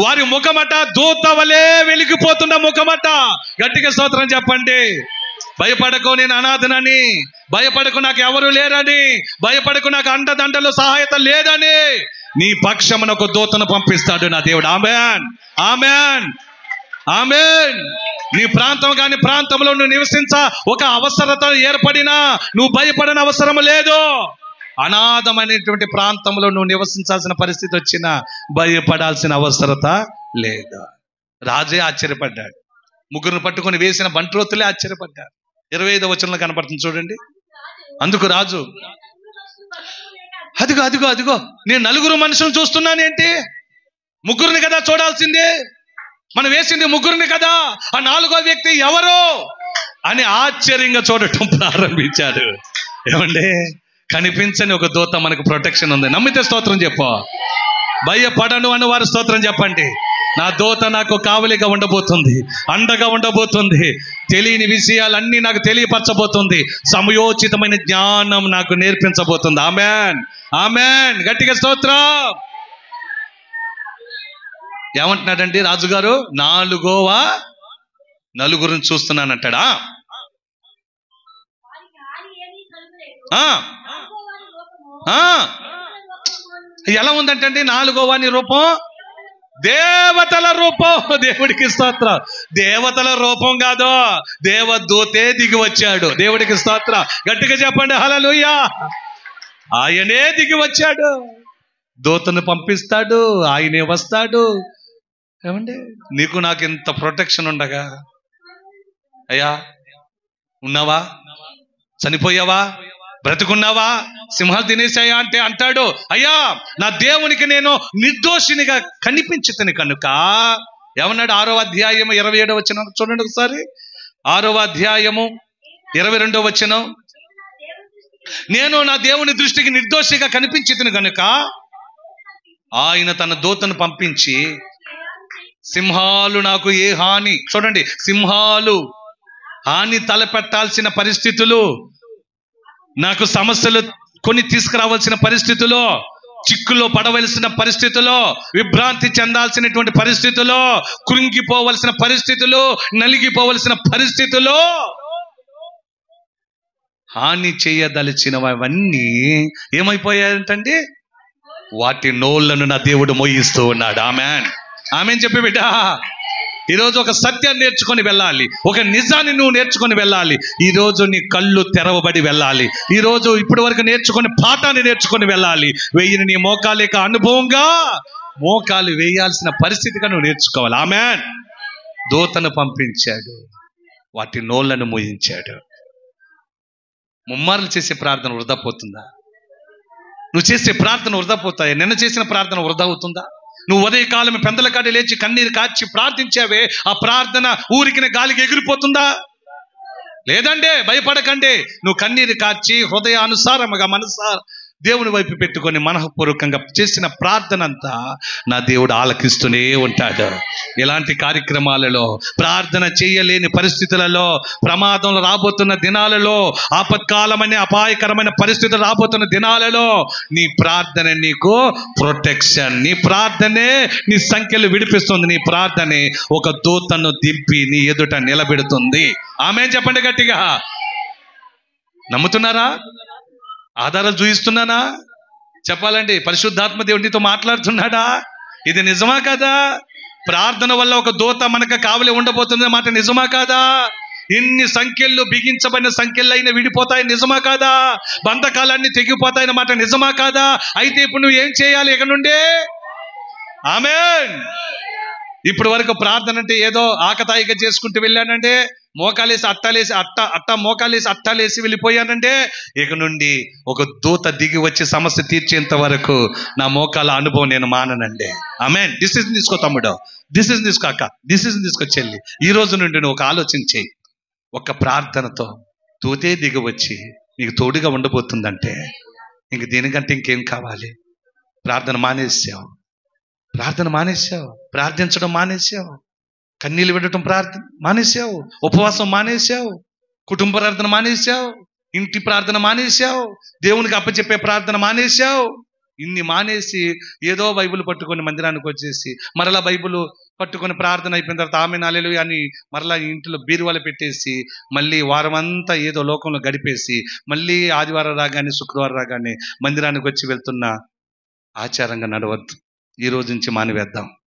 వారి ముఖమట దూత వలె వెలిగిపోతున్న ముఖమట. గట్టిగా స్తోత్రం చెప్పండి. భయపడకు, నేను అనాథనని, భయపడకు, నాకు ఎవరు లేరని, భయపడకు, నాకు అండదండలు సహాయత లేదని, నీ పక్షమున ఒక దూతను పంపిస్తాడు నా దేవుడు. ఆమేన్, ఆమేన్, ఆమేన్. నీ ప్రాంతం కాని ప్రాంతంలో నువ్వు నివసించ ఒక అవసరత ఏర్పడినా నువ్వు భయపడని అవసరం లేదు. అనాథమైనటువంటి ప్రాంతంలో నువ్వు నివసించాల్సిన పరిస్థితి వచ్చినా భయపడాల్సిన అవసరత లేదు. రాజే ఆశ్చర్యపడ్డాడు. ముగ్గురిని పట్టుకొని వేసిన బంట్రోతులే ఆశ్చర్యపడ్డారు. 25వ వచనంలో కనపడుతుంది చూడండి. అందుకు రాజు, అదిగో నేను నలుగురు మనుషులను చూస్తున్నాను ఏంటి? ముగ్గురిని కదా చూడాల్సిందే, మనం వేసింది ముగ్గురిని కదా, ఆ 4వ వ్యక్తి ఎవరు అని ఆశ్చర్యంగా చూడటం ప్రారంభించాడు. ఏమండి, కనిపించని ఒక దూత మనకు ప్రొటెక్షన్ ఉంది. నమ్మితే స్తోత్రం చెప్పు. భయపడను అని వారు స్తోత్రం చెప్పండి. నా దూత నాకు కావలిగా ఉండబోతుంది, అండగా ఉండబోతుంది. తెలియని విషయాలన్నీ నాకు తెలియపరచబోతుంది. సమయోచితమైన జ్ఞానం నాకు నేర్పించబోతుంది. ఆమేన్, ఆమేన్. గట్టిగా స్తోత్రం. ఏమంటున్నాడండి రాజుగారు? నలుగురిని చూస్తున్నానంటాడా? ఎలా ఉందంటండి 4వ వాని రూపం? దేవతల రూపం. దేవుడికి స్తోత్రం. దేవతల రూపం కాదు, దేవదూతే దిగి వచ్చాడు. దేవుడికి స్తోత్రం. గట్టిగా చెప్పండి హల్లెలూయా. ఆయనే దిగి వచ్చాడు. దూతను పంపిస్తాడు, ఆయనే వస్తాడు. ఏమండి, నీకు నాకు ఇంత ప్రొటెక్షన్ ఉండగా, అయ్యా ఉన్నావా, చనిపోయావా, బ్రతుకున్నావా, సింహాలు తినేసాయా అంటే అంటాడు, అయ్యా నా దేవునికి నేను నిర్దోషినిగా కనిపించుతాను కనుక. ఏమన్నాడు? 6వ అధ్యాయం 27వ వచనం చూడండి ఒకసారి. 6వ అధ్యాయము 22వ వచనం. నేను నా దేవుని దృష్టికి నిర్దోషిగా కనిపించుతాను కనుక ఆయన తన దూతను పంపించి, సింహాలు నాకు ఏ హాని, చూడండి, సింహాలు హాని తలపెట్టాల్సిన పరిస్థితులు, నాకు సమస్యలు కొన్ని తీసుకురావాల్సిన పరిస్థితుల్లో, చిక్కులో పడవలసిన పరిస్థితుల్లో, విభ్రాంతి చెందాల్సినటువంటి పరిస్థితుల్లో, కృంగిపోవలసిన పరిస్థితుల్లో, నలిగిపోవలసిన పరిస్థితుల్లో హాని చేయదలిచినవన్నీ ఏమైపోయాయంటండి? వాటి నోళ్లను నా దేవుడు మోయిస్తూ ఉన్నాడు. ఆమేన్, ఆమేన్ చెప్పి బిడ్డ. ఈరోజు ఒక సత్యాన్ని నేర్చుకొని వెళ్ళాలి, ఒక నిజాన్ని నువ్వు నేర్చుకొని వెళ్ళాలి. ఈరోజు నీ కళ్ళు తెరవబడి వెళ్ళాలి. ఈరోజు ఇప్పటి వరకు నేర్చుకొని పాఠాన్ని నేర్చుకొని వెళ్ళాలి. వెయ్యిని నీ మోకాలేక అనుభవంగా మోకాలు వేయాల్సిన పరిస్థితిగా నువ్వు నేర్చుకోవాలి. ఆమేన్. దూతను పంపించాడు, వాటి నోళ్లను మోయించాడు. ముమ్మార్లు చేసే ప్రార్థన వృధా పోతుందా? నువ్వు చేసే ప్రార్థన వృధా పోతాయి? నిన్న చేసిన ప్రార్థన వృధా అవుతుందా? నువ్వు ఉదయకాలం పెందల కాడి లేచి కన్నీరు కార్చి ప్రార్థించావే, ఆ ప్రార్థన ఊరికిన గాలికి ఎగిరిపోతుందా? లేదంటే భయపడకండి. నువ్వు కన్నీరు కార్చి హృదయానుసారముగా మనసార దేవుని వైపు పెట్టుకొని మనఃపూర్వకంగా చేసిన ప్రార్థన అంతా నా దేవుడు ఆలకిస్తూనే ఉంటాడు. ఇలాంటి కార్యక్రమాలలో, ప్రార్థన చేయలేని పరిస్థితులలో, ప్రమాదంలో రాబోతున్న దినాలలో, ఆపత్కాలమైన అపాయకరమైన పరిస్థితులు రాబోతున్న దినాలలో నీ ప్రార్థన నీకు ప్రొటెక్షన్. నీ ప్రార్థనే నీ సంఖ్యలు విడిపిస్తుంది. నీ ప్రార్థనే ఒక దూతను దింపి నీ ఎదుట నిలబెడుతుంది. ఆమేన్ చెప్పండి గట్టిగా. నమ్ముతున్నారా? ఆధారాలు చూపిస్తున్నానా? చెప్పాలండి, పరిశుద్ధాత్మ దేవుడు నీతో మాట్లాడుతున్నాడా? ఇది నిజమా కదా? ప్రార్థన వల్ల ఒక దూత మనకు కావలి ఉండబోతుంది మాట నిజమా కాదా? ఇన్ని సంఖ్యలు, బిగించబడిన సంఖ్యలు అయినా విడిపోతాయి నిజమా కాదా? బంధకాలన్నీ తెగిపోతాయన్న మాట నిజమా కాదా? అయితే ఇప్పుడు నువ్వు ఏం చేయాలి? ఇక నుండే ఆమేన్. ఇప్పుడు వరకు ప్రార్థన అంటే ఏదో ఆకతాయిగా చేసుకుంటూ వెళ్ళానంటే, మోకాలేసి అట్టాలేసి మోకాలేసి అట్టాలేసి వెళ్ళిపోయానంటే, ఇక నుండి ఒక దూత దిగి వచ్చి సమస్య తీర్చేంత వరకు నా మోకాల అనుభవం నేను మాననండి. ఆమేన్. డిసిజన్ తీసుకో తమ్ముడు, డిసిజన్ తీసుకో అక్క, డిసిజన్ తీసుకో చెల్లి. ఈ రోజు నుండి నువ్వు ఒక ఆలోచన చేయి. ఒక ప్రార్థనతో దూతే దిగి వచ్చి నీకు తోడుగా ఉండబోతుందంటే ఇంక దీనికంటే ఇంకేం కావాలి? ప్రార్థన మానేసావు, ప్రార్థించడం మానేసావు, కన్నీళ్ళు పెట్టడం మానేసావు, ఉపవాసం మానేసావు, కుటుంబ ప్రార్థన మానేసావు, ఇంటి ప్రార్థన మానేసావు, దేవునికి అప్పచెప్పే ప్రార్థన మానేసావు. ఇన్ని మానేసి ఏదో బైబిల్ పట్టుకొని మందిరానికి వచ్చేసి మరలా బైబిల్ పట్టుకొని ప్రార్థన అయిపోయిన తర్వాత ఆమేన్ హల్లెలూయా అని మరలా ఇంట్లో బీరువాలు పెట్టేసి మళ్ళీ వారం అంతా ఏదో లోకంలో గడిపేసి మళ్ళీ ఆదివారం రాగానే శుక్రవారం రాగానే మందిరానికి వచ్చి వెళ్తున్న ఆచారంగా నడవద్దు. ఈ రోజు నుంచి మానివేద్దాం.